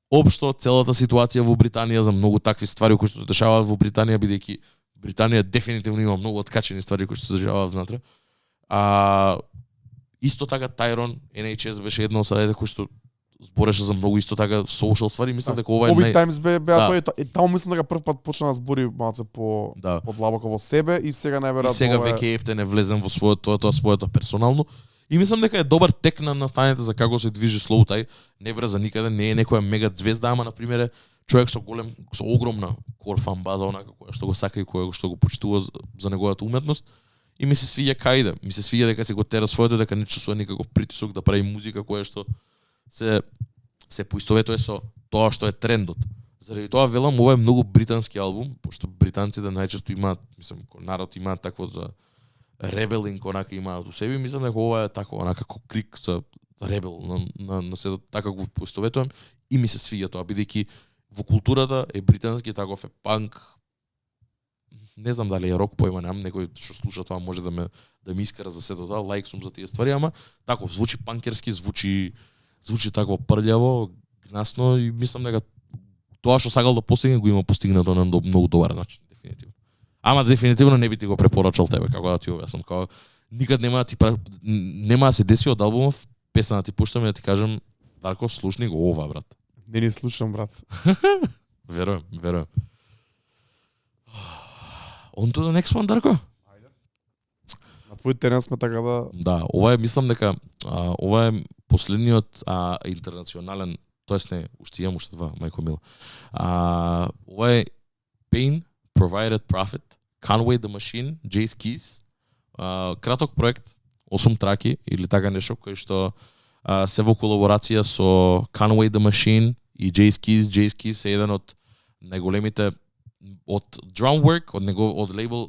општо целата ситуација во Британија, за многу такви ствари кои што се дешаваат во Британија, бидејќи Британија дефинитивно има многу откачени ствари кои што се дешаваат внатре. Исто така Тайрон, NHS беше едно од сараите кои што збореше за многу исто така social ствари, мислам дека ова е Овој Times беа тој и таму мислам дека прв пат почна да збори малце подлабоко во себе и сега најверојатно и сега веќе епте не влезем во своето персонално. И мислам дека е добар тек на настаните за како се движи Slowthai, не брза никаде, не е некоја мега звезда, ама на пример човек со огромна core fan база, онака која што го сака и која што го почитува за неговата уметност. И ми се свиѓа кајде, ми се свиѓа дека се го тера своето, дека не чувствува никаков притисок да прави музика која што се поистоветува со тоа што е трендот. Заради тоа велам, ова е многу британски албум, пошто британците најчесто имаат, мислам, народ имаат такво за ребелинг, онака имаат у себе, мислам дека ова е тако, онака како крик за ребел на се така го поистоветувам и ми се свиѓа тоа, бидејќи во културата е британски, таков е панк. Не знам дали е рок, појма немам, некој што слуша тоа може да ми искара за сето тоа, лайк сум за тие ствари, ама таков звучи панкерски, звучи такво прљаво, гнасно и мислам дека тоа што сакал да постигне го има постигнато на многу добар начин, дефинитивно. Ама дефинитивно не би ти го препорачал тебе, како да ти објаснам, како никад нема да се деси од албумов песна да ти пуштам и да ти кажам Дарко, слушни го ова, брат. Не ни слушам, брат. Верувам. On to the next one, Дарко? На твој терен сме, така да... Да, ова е, мислам дека, ова е последниот интернационален, тоест не, уште имам уште два, мајко мила. Ова е Pain, Provided Profit, Conway the Machine, Jay's Keys. Краток проект, 8 траки или така нешто, кој што се во колаборација со Conway the Machine и Jay's Keys. Jay's Keys е еден од најголемите од Drumwork, од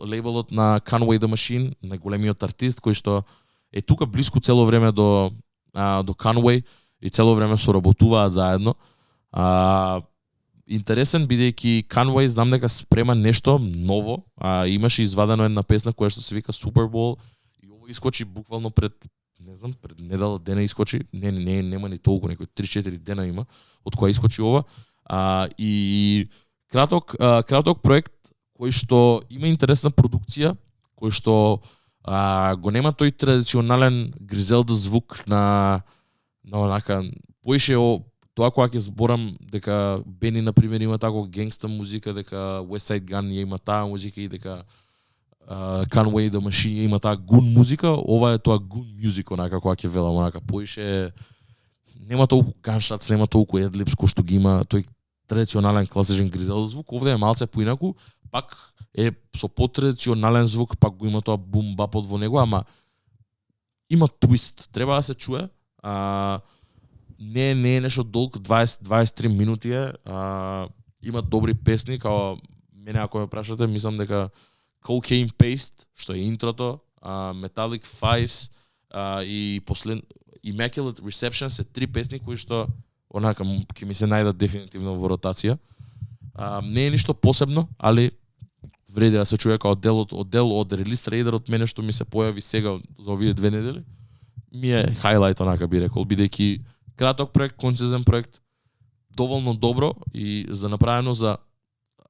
лейбелот на Conway the Machine, најголемиот артист кој што е тука блиску цело време до Conway и цело време соработуваат заедно. интересен бидејќи Conway знам дека спрема нешто ново, имаше извадено една песна која што се вика Super Bowl и ово искочи буквално пред не знам, пред недела дена искочи, нема ни толку, некои 3-4 дена има од која искочи ова. И краток проект кој што има интересна продукција, кој што го нема тој традиционален Гризелда звук на онака поише тоа кога ќе зборам дека Бени на пример има тако генгста музика, дека West Side Gun има таа музика и дека Conway the Machine има таа гун музика, ова е тоа гун мюзик онака кога ќе велам онака поише нема толку gunshot, нема толку едлипс кој што ги има тој традиционален класичен Гризелда звук, овде е малце поинаку, пак е со потрадиционален звук, пак го има тоа бум бапот во него, ама има твист, треба да се чуе. Не е нешто долг, 20-23 минути е. Има добри песни, као мене ако ме прашате, мислам дека Cocaine Paste, што е интрото, Metallic Fives и Immaculate Reception се 3 песни кои што онака ќе ми се најдат дефинитивно во ротација. Не е ништо посебно, али вреди да се чуе као дел од релиз трейдерот мене што ми се појави сега за овие 2 недели. Ми е хайлайт онака би рекол, бидејќи краток проект, концизен проект, доволно добро и за направено за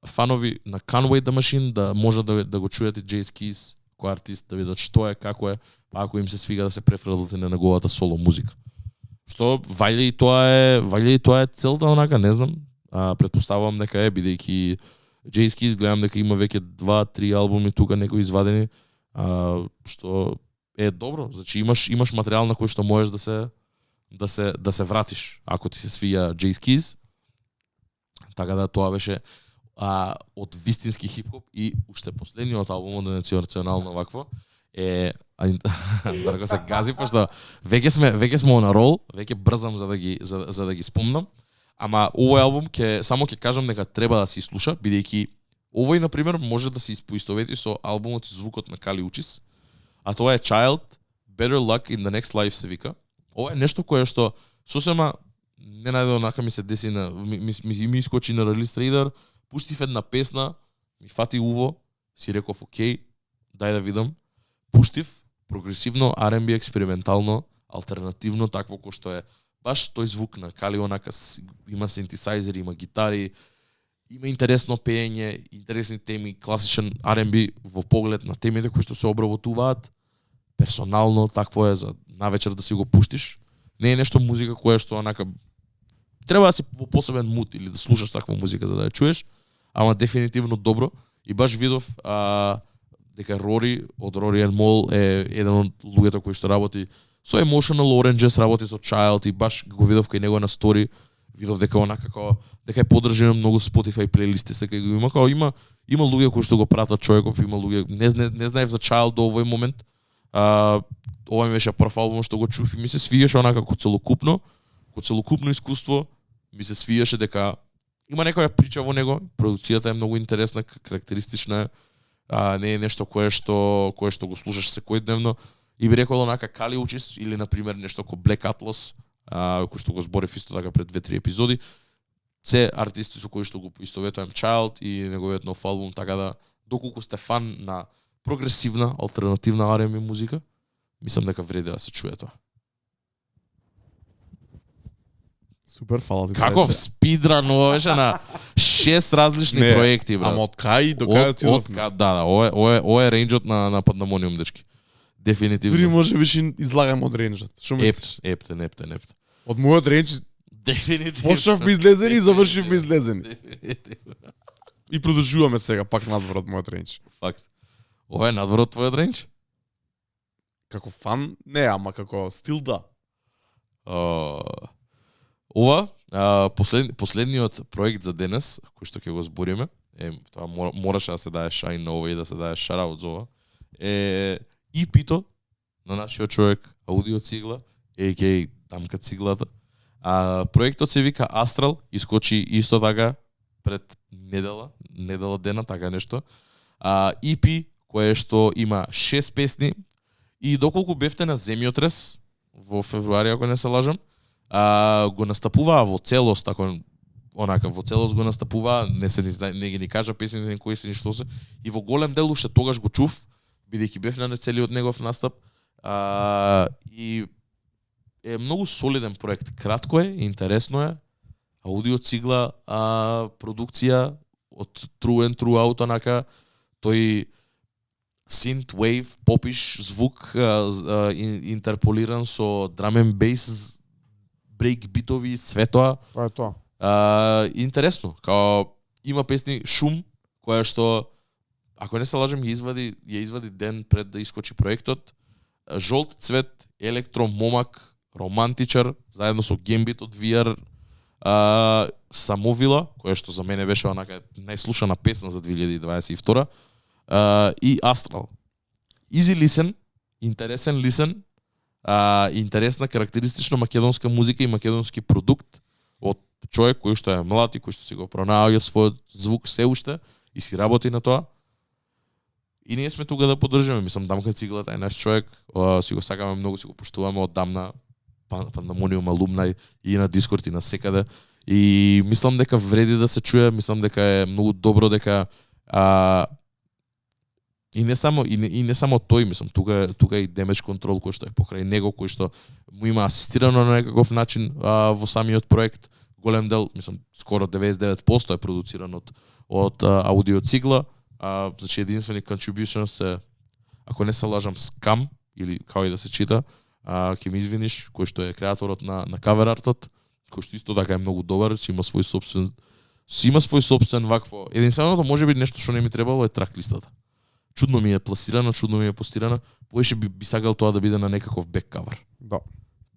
фанови на Conway the Machine да може да го чуете Jace Keys кој артист, да видат што е, како е, па ако им се свига да се префрлите на неговата соло музика. Што вајде и тоа е целта онака, не знам. Претпоставувам дека е бидејќи Jace Keys гледам дека има веќе 2-3 албуми тука некои извадени, што е добро. Значи имаш материјал на кој што можеш да се вратиш ако ти се свија Jace Keys. Така да тоа беше од вистински хип-хоп и уште последниот албум од национално вакво е Дарко се гази пошто веќе сме на рол, веќе брзам за да ги спомнам. Ама овој албум само ќе кажам дека треба да се слуша, бидејќи овој на пример може да се испоистовети со албумот и звукот на Кали Учис, а тоа е Child, Better Luck in the Next Life се вика. Ова е нешто кое што сосема не најде онака ми се деси ми искочи на релиз трейдер, пуштив една песна, ми фати уво, си реков окей, дај да видам. Пуштив прогресивно, R&B експериментално, алтернативно, такво кој што е баш тој звук на Кали, онака има синтесайзери, има гитари, има интересно пеење, интересни теми, класичен R&B во поглед на темите кои што се обработуваат. Персонално такво е за навечер да си го пуштиш. Не е нешто музика која што онака треба да си во посебен мут или да слушаш таква музика за да ја чуеш, ама дефинитивно добро. И баш видов дека Рори од Rory and Mal е еден од луѓето кои што работи со Emotional Oranges, работи со Child и баш го видов кај него на стори, видов дека онака дека е подржано многу Spotify плейлисти се кај го има, има луѓе кои што го пратат човеков, има луѓе, не знаев за Child до овој момент. Ова ми беше прв албум што го чув и ми се свиеше онака како целокупно искуство, ми се свиеше дека има некоја прича во него, продукцијата е многу интересна, карактеристична е, не е нешто кое што го слушаш секојдневно и би рекол онака Кали Учис или на пример нешто како Black Atlas, кој што го зборев исто така пред 2-3 епизоди, се артисти со кои што го поистоветувам Child и неговиот нов албум, така да доколку сте фан на прогресивна, алтернативна R&B музика, мислам дека вреди да се чуе тоа. Супер, фала ти. Каков спидран, ова беше на 6 различни проекти, брат. Ама од кај до кај отидовме? Да, ова е рейнџот на Pandemonium, дечки. Дефинитивно. Дури може више излагаме од рейнџот. Што мислиш? Епте. Од мојот рейнџ дефинитивно. почнавме излезени и завршивме излезени. И продолжуваме сега пак надвор од мојот рейнџ. Факт. Ова е надвор од твојот рейнџ? Како фан? Не, ама како стил да. Ова, последниот проект за денес, кој што ќе го збориме, тоа мораше да се дае шајн на ова и да се дае шараут за ова, е EP-то на нашиот човек Аудио Цигла, a.k.a. Дамка Циглата. Проектот се вика Астрал, искочи исто така пред недела дена, така нешто. EP, кое што има 6 песни и доколку бевте на земјотрес во февруари, ако не се лажам, го настапуваа во целост, ако онака во целост го настапува, не ги ни кажа песните кои се ништо се. И во голем дел уште тогаш го чув, бидејќи бев на целиот негов настап. И е многу солиден проект. Кратко е, интересно е. Аудио цигла, продукција од True and Throughout, онака тој synth wave, попиш звук интерполиран со drum and bass, брейк битови, све тоа. Тоа е тоа. Интересно, као има песни Шум, која што ако не се лажем ја извади ден пред да искочи проектот. Жолт цвет, електро момак, романтичар, заедно со Гембит од VR, Самовила, која што за мене беше онака најслушана песна за 2022, и Астрал. Easy listen, интересен listen, интересна карактеристична македонска музика и македонски продукт од човек кој што е млад и кој што си го пронаоѓа својот звук се уште и си работи на тоа. И ние сме тука да поддржаме, мислам, Дамка Циглата е наш човек, си го сакаме многу, си го поштуваме оддамна, Пандамониум алумнај и на Дискорд и на секаде. И мислам дека вреди да се чуе, мислам дека е многу добро дека и не само тој, мислам, тука и Damage Control кој што е покрај него, кој што му има асистирано на некаков начин во самиот проект. Голем дел, мислам, скоро 99% е продуциран од аудио цигла. Значи единствени contribution се, ако не се лажам, Скам или како и да се чита, ќе ми извиниш, кој што е креаторот на кавер артот, кој што исто така е многу добар, си има свој собствен вакво. Единственото можеби нешто што не ми требало е трак листата. Чудно ми е пласирана, чудно ми е постирана. Поише би сакал тоа да биде на некаков бек кавер. Да.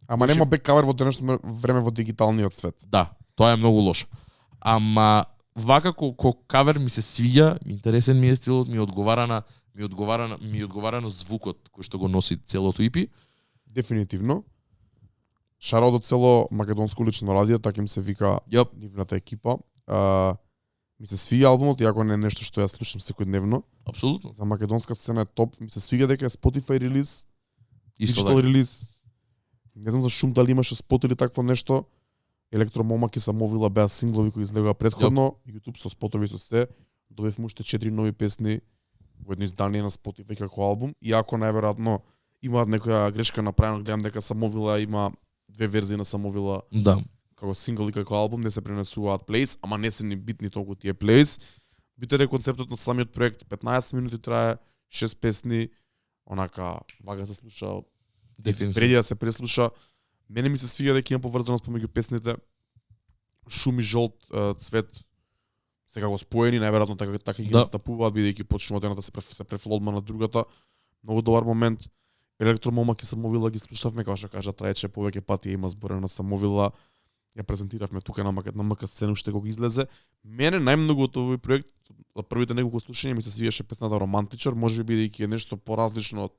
Ама нема бек кавер во денешно време во дигиталниот свет. Да, тоа е многу лошо. Ама вака ко кавер ми се свиѓа, интересен ми е стилот, ми одговара на звукот кој што го носи целото EP. Дефинитивно. Шараут од цело македонско лично радио, така им се вика нивната екипа. Ми се свиѓа албумот, иако не е нешто што ја слушам секојдневно. Апсолутно. За македонска сцена е топ. Ми се свиѓа дека е Spotify релиз, Исто digital релиз. Не знам за Шум дали имаше спот или такво нешто. Електромомак и Самовила беа синглови кои излегоа претходно, YouTube со спотови со се. Добивме уште 4 нови песни во едно издание на Spotify како албум, иако најверојатно имаат некоја грешка направена, гледам дека Самовила има 2 верзии на Самовила. Да. Како сингл и како албум не се пренесуваат плейс, ама не се ни битни толку тие плейс. Битен е концептот на самиот проект, 15 минути трае, 6 песни, онака вага се слуша, вреди да се преслуша. Мене ми се свиѓа дека има поврзаност помеѓу песните Шум и Жолт цвет секако споени, најверојатно така ги настапуваат, бидејќи почнува дената се префлодма на другата. Многу добар момент. Електромомак и Самовила ги слушавме, како што кажа, траече повеќе пати има зборено Самовила. Ја презентиравме тука на МК сцена уште кога излезе. Мене најмногу од овој проект, од првите неколку слушања ми се свиеше песната Романтичар, можеби бидејќи е нешто поразлично од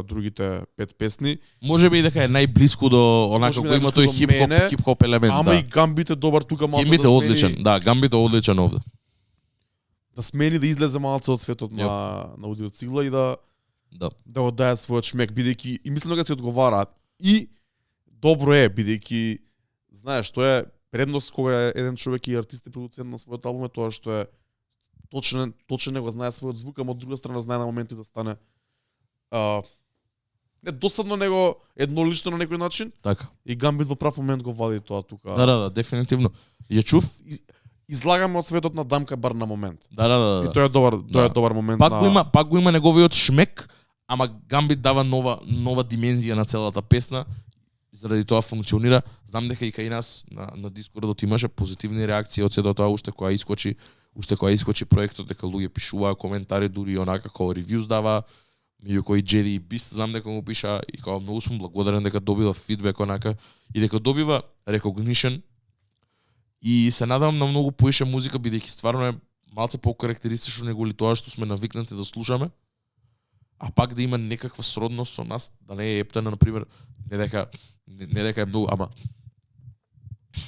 другите 5 песни. Можеби и дека е најблиску до онака кој има тој хип-хоп елемент. Ама и Гамбит е добар тука малку. Гамбит е одличен, да, Гамбит е одличен овде. Да смени да излезе малку од светот на аудио цигла и да го даде својот шмек, бидејќи и мислам дека си одговараат. И добро е, бидејќи знаеш, тоа е предност кога еден човек и артист и продуцент на својот албум е тоа што е точно него знае својот звук, ама од друга страна знае на моменти да стане не досадно него еднолично на некој начин. Така. И Гамбит во прав момент го вади тоа тука. Да, дефинитивно. Ја чув, излагаме од светот на Дамка бар на момент. Да. И тоа е добар момент. Пак го има неговиот шмек, ама Гамбит дава нова димензија на целата песна. Заради тоа функционира. Знам дека и кај нас на Дискордот имаше позитивни реакции од сето тоа уште кога искочи проектот, дека луѓе пишуваа коментари, дури онака како ревјуз дава, меѓу кои Джери и Бист знам дека му пиша и како многу сум благодарен дека добива фидбек онака и дека добива recognition. И се надевам на многу поише музика, бидејќи стварно е малце покарактеристично неголи тоа што сме навикнати да слушаме. А пак да има некаква сродност со нас, да не е ептена, например, не дека е многу, ама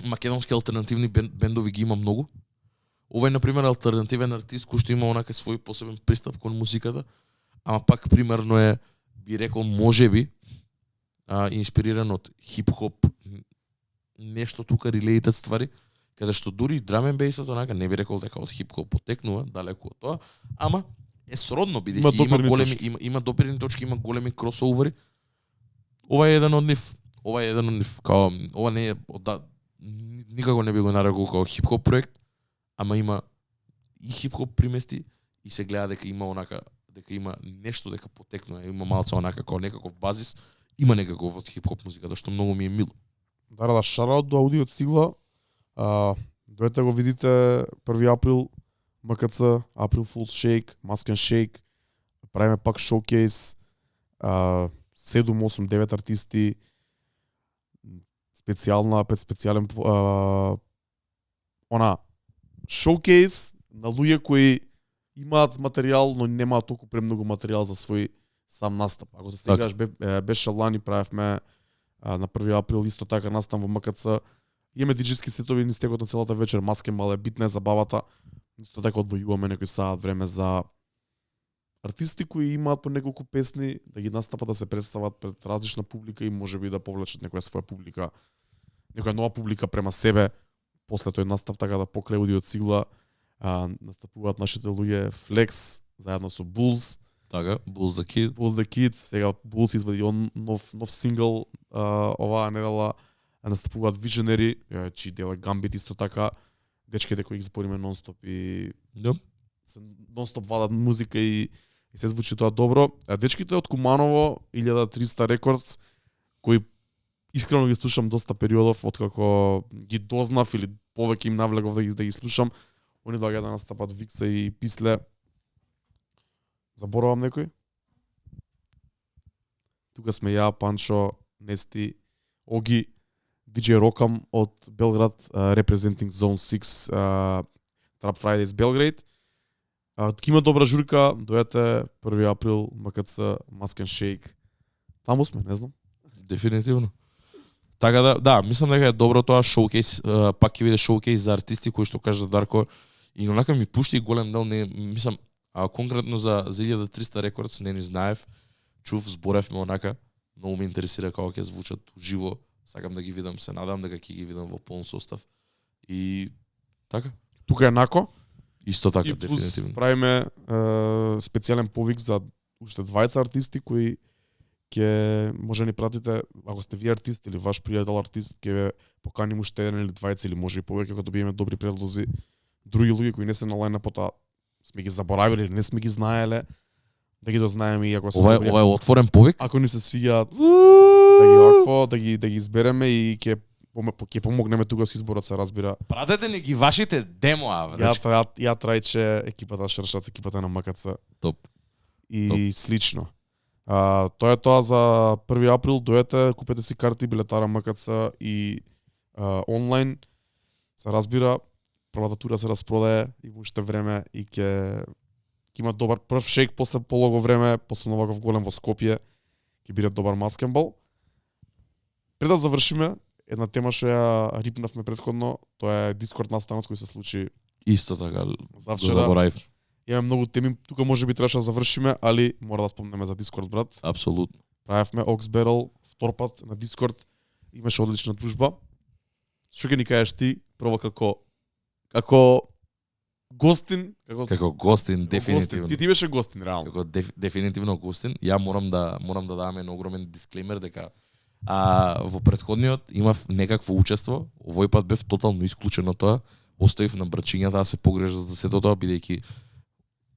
македонски алтернативни бендови ги има многу. Овој, например, алтернативен артист кој што има онака свој посебен пристап кон музиката, ама пак примерно е, би рекол, можеби, инспириран од хип-хоп, нешто тука, related ствари, каде што дури drum and bass-от онака не би рекол дека од хип-хоп потекнува, далеку од тоа, ама е сродно бидејќи има големи има допирни точки, има големи кросовери. Ова е еден од нив. Као ова не е никако не би го нарекол како хип-хоп проект, ама има и хип-хоп примести и се гледа дека има онака, дека има нешто дека потекнува, има малце онака како некаков базис, има некаков од хип-хоп музиката што многу ми е мило. Да, шараут до аудио Сигла. Дојдете го видите 1 април МКЦ, April Fool's Shake, Mask and Shake. Правиме пак шоукейс. 7, 8, 9 артисти. Специјален шоукейс на луѓе кои имаат материјал, но немаат толку премногу материјал за свој сам настап. Ако се сегаш беше лани правевме на 1 април исто така настан во МКЦ. Имаме диџејски сетови низ текот на целата вечер, маскенбал е битна е забавата. Исто така одвојуваме некој саат време за артисти кои имаат по неколку песни да ги настапат, да се представат пред различна публика и можеби да повлечат некоја своја публика, некоја нова публика према себе после тој настап, така да покрај аудио Цигла настапуваат нашите луѓе Flex заедно со Bulls. Така, Bulls the Kid. Сега Bulls извади нов сингл оваа недела. Настапуваат Visionary, чиј дел е Gambit исто така. Дечките кои ги збориме нонстоп и нонстоп вадат музика и се звучи тоа добро. Дечките од Куманово 1300 Records, кои искрено ги слушам доста периодов откако ги дознав или повеќе им навлегов да ги слушам. Они доаѓаат да настапат Викса и Писле. Заборавам некој? Тука сме ја, Панчо, Нести, Оги, DJ Рокам од Белград, representing Zone 6, Trap Fridays Belgrade. Има добра журка, дојдете 1 април, МКЦ, Mask and Shake. Таму сме, не знам. Дефинитивно. Така да, мислам дека е добро тоа шоукейс, пак ќе биде шоукейс за артисти кои што кажа Дарко и онака ми пушти голем дел, не мислам, конкретно за 1300 Records не ни знаев, чув, зборевме онака, многу ме интересира како ќе звучат уживо, сакам да ги видам, се надам дека ќе ги видам во полн состав. И така. Тука е Нако. Исто така, и дефинитивно. Правиме специјален повик за уште 20 артисти кои ќе може ни пратите, ако сте вие артист или ваш пријател артист, ќе поканим уште еден или 20 или може и повеќе кога добиеме добри предлози. Други луѓе кои не се на лајнапот, сме ги заборавиле или не сме ги знаеле, да ги дознаеме и ако се ова е отворен повик. Ако ни се свиѓаат да ги вакво, да ги избереме и ќе помогнеме тука со изборот, се разбира. Пратете ни ги вашите демоа, Ја трајче екипата Шршац, екипата на МКЦ. Топ. И слично. Тоа е тоа за 1 април, дојдете, купете си карти, билетара МКЦ и онлайн. Се разбира, првата тура се распродае, има уште време и ќе има добар прв шейк после полого време, после ваков голем во Скопје, ќе биде добар маскенбал. Пред да завршиме, една тема што ја рипнавме претходно, тоа е Дискорд настанот кој се случи исто така. Завчера. Забораев. Имаме многу теми, тука може би требаше да завршиме, али мора да спомнеме за Дискорд, брат. Апсолутно. Правевме Ox Battle втор пат на Дискорд. Имаше одлична дружба. Што ќе ни кажеш ти, прво како гостин, како гостин дефинитивно. Ти беше гостин реално. Како дефинитивно гостин. Ја морам да дам еден огромен дисклеймер дека во претходниот имав некакво учество, овој пат бев тотално исклучен од тоа. Оставив на брачињата да се погрежат за сето тоа, бидејќи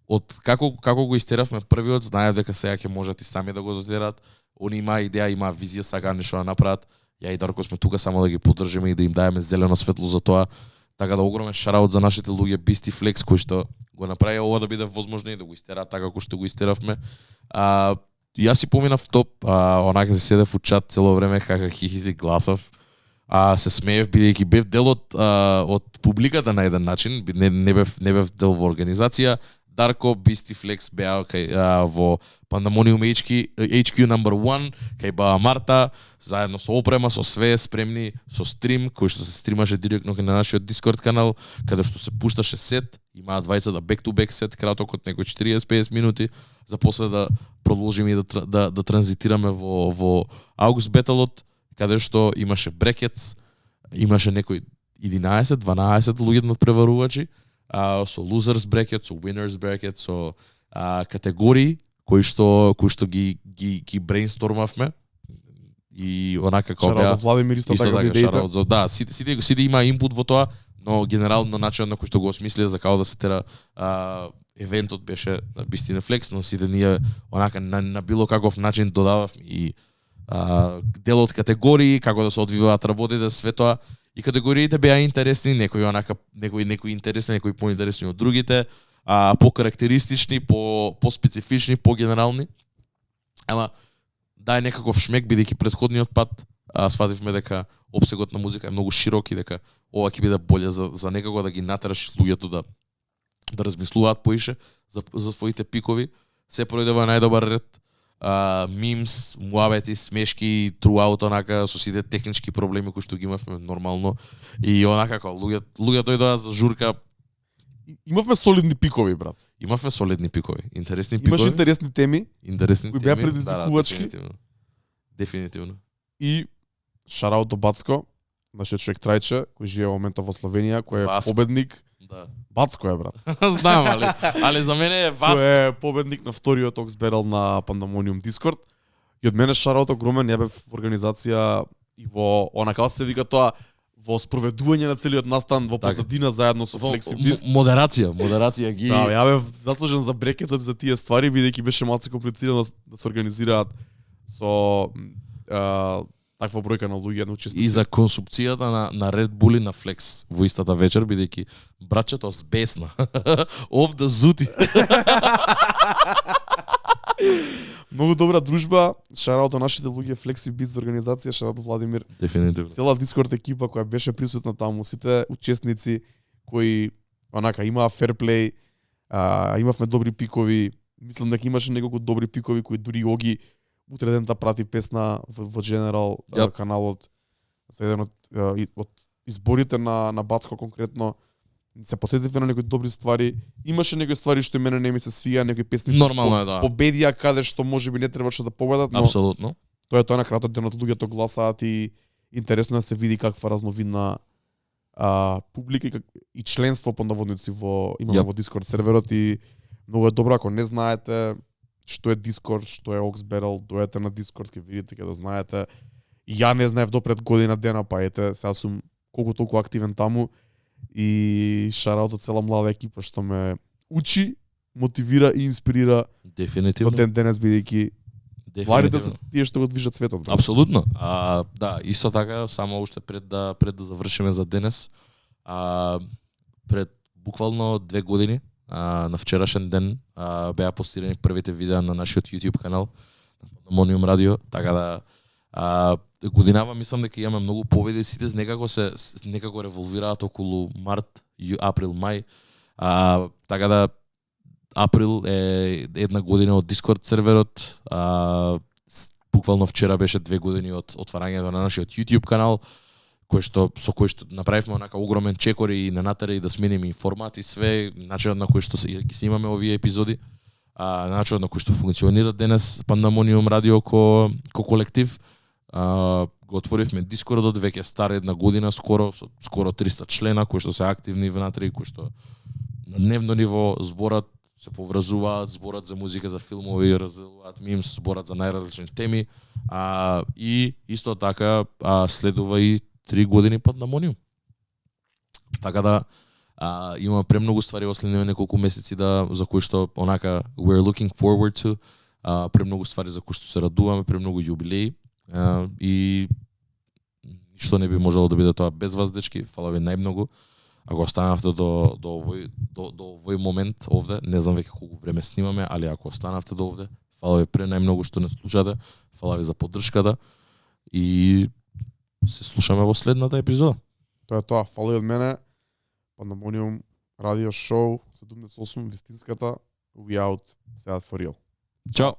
од како го истеравме првиот, знаев дека сега ќе можат и сами да го дотерат. Они имаа идеја, имаа визија, сака нешто да направат. Ја и Дарко сме тука само да ги поддржиме и да им даеме зелено светло за тоа. Така да огромен шараут за нашите луѓе Beastie Flex кои што го направија ова да биде возможно и да го истераат така како што го истеравме. Јас си поминав топ, онака се седев у чат цело време, хаха хихи си гласав. Се смеев бидејќи бев дел од публиката на еден начин, не бев дел во организација. Дарко, Beastie Flex беа во Pandemonium HQ number 1, кај Баба Марта, заедно со опрема, со све, спремни, со стрим, кој што се стримаше директно кај на нашиот Discord канал, каде што се пушташе сет, имаа двајца да back-to-back сет, краток од некои 40-50 минути, за после да продолжиме и да транзитираме во Aux Battle-от, каде што имаше брекетс, имаше некои 11-12 луѓе надпреварувачи, со losers bracket, со winners bracket, со категории кои што ги брейнстормавме и онака како беа Владимир исто така за идеите. Да, сите има инпут во тоа, но генерално начинот на кој што го осмислија за како да се тера евентот беше бистина флекс, но сите ние онака на било каков начин додававме и дел од категории, како да се одвиваат работите, све тоа. И категориите беа интересни, некои интересни, некои поинтересни од другите, покарактеристични, по-специфични, по-генерални. Ама дај некаков шмек, бидејќи претходниот пат свативме дека опсегот на музика е многу широк и дека ова ќе биде боле за некако да ги натераш луѓето да размислуваат поише за своите пикови. Се пројдува најдобар ред. Мимс, муабети, смешки, throughout онака со сите технички проблеми кои што ги имавме нормално и онака како луѓе дојдоа за журка. Имавме солидни пикови, брат. Имавме солидни пикови, интересни пикови. Имаше интересни теми, кои беа предизвикувачки. Да, дефинитивно. И шараут до Бацко, нашиот човек Трајче, кој живее во моментот во Словенија, кој е победник. Да. Бацко е, брат. Знам, али за мене е Васко. Кој е победник на вториот Окс Берел на Pandemonium Discord. И од мене шараут огромен, ја бев во организација и во онака се вика тоа во спроведување на целиот настан во позадина заедно со Флексибист. Модерација ги. Да, ја бев заслужен за брекетот за тие ствари, бидејќи беше малку комплицирано да се организираат со таква бројка на луѓе на учесници. И за консумцијата на Red Bull и на Flex во истата вечер, бидејќи братчето збесна. Овда зути. Многу добра дружба, шараут на нашите луѓе Flex и Biz за организација, шараут Владимир. Дефинитивно. Цела Discord екипа која беше присутна таму, сите учесници кои онака имаа ферплей, имавме добри пикови. Мислам дека имаше неколку добри пикови кои дури Оги утре ден да прати песна во General каналот. За еден од изборите на Бацко конкретно се потсетивме на некои добри ствари. Имаше некои ствари што мене не ми се свија, некои песни нормално е, да. Победија каде што можеби не требаше да победат, но апсолутно. Тоа е на кратот денот луѓето гласаат и интересно да се види каква разновидна публика и членство по наводници имаме во Discord серверот и многу е добро ако не знаете што е Discord, што е Ox Battle, дојдете на Discord ќе видите ќе да знаете. И ја не знаев допред година дена, па ете, сега сум колку толку активен таму и шараут од цела млада екипа што ме учи, мотивира и инспирира. Дефинитивно. До ден денес бидејќи младите се тие што го движат светот. Бе. Апсолутно. Да, исто така, само уште пред да завршиме за денес, пред буквално 2 години, на вчерашен ден беа постирани првите видеа на нашиот YouTube канал на Pandemonium Radio, така да годинава мислам дека имаме многу поведи, сите некако револвираат околу март, април, мај. Така да април е 1 година од Discord серверот. Буквално вчера беше 2 години од отварањето на нашиот YouTube канал, со кој што направивме онака огромен чекор и на натера и да смениме формат и све, начинот на кој што ги снимаме овие епизоди, начинот на кој што функционира денес Pandemonium Radio ко колектив. Го отворивме Дискордот, веќе стар 1 година, скоро 300 члена кои што се активни внатре и кои што на дневно ниво зборат, се поврзуваат, зборат за музика, за филмови, разделуваат мимс, зборат за најразлични теми, и исто така следува и 3 години Pandemonium. Така да има премногу ствари во следните неколку месеци за кои што онака we're looking forward to, премногу ствари за кои што се радуваме, премногу јубилеи. И ништо не би можело да биде тоа без вас, дечки. Фала ви најмногу. Ако останавте до овој момент овде, не знам веќе колку време снимаме, али ако останавте до овде, фала ви најмногу што не слушате, фала ви за поддршката и се слушаме во следната епизода. Тоа е тоа, фала и од мене. Pandemonium Radio Show 78, вистинската. We out. Сега for real. Чао.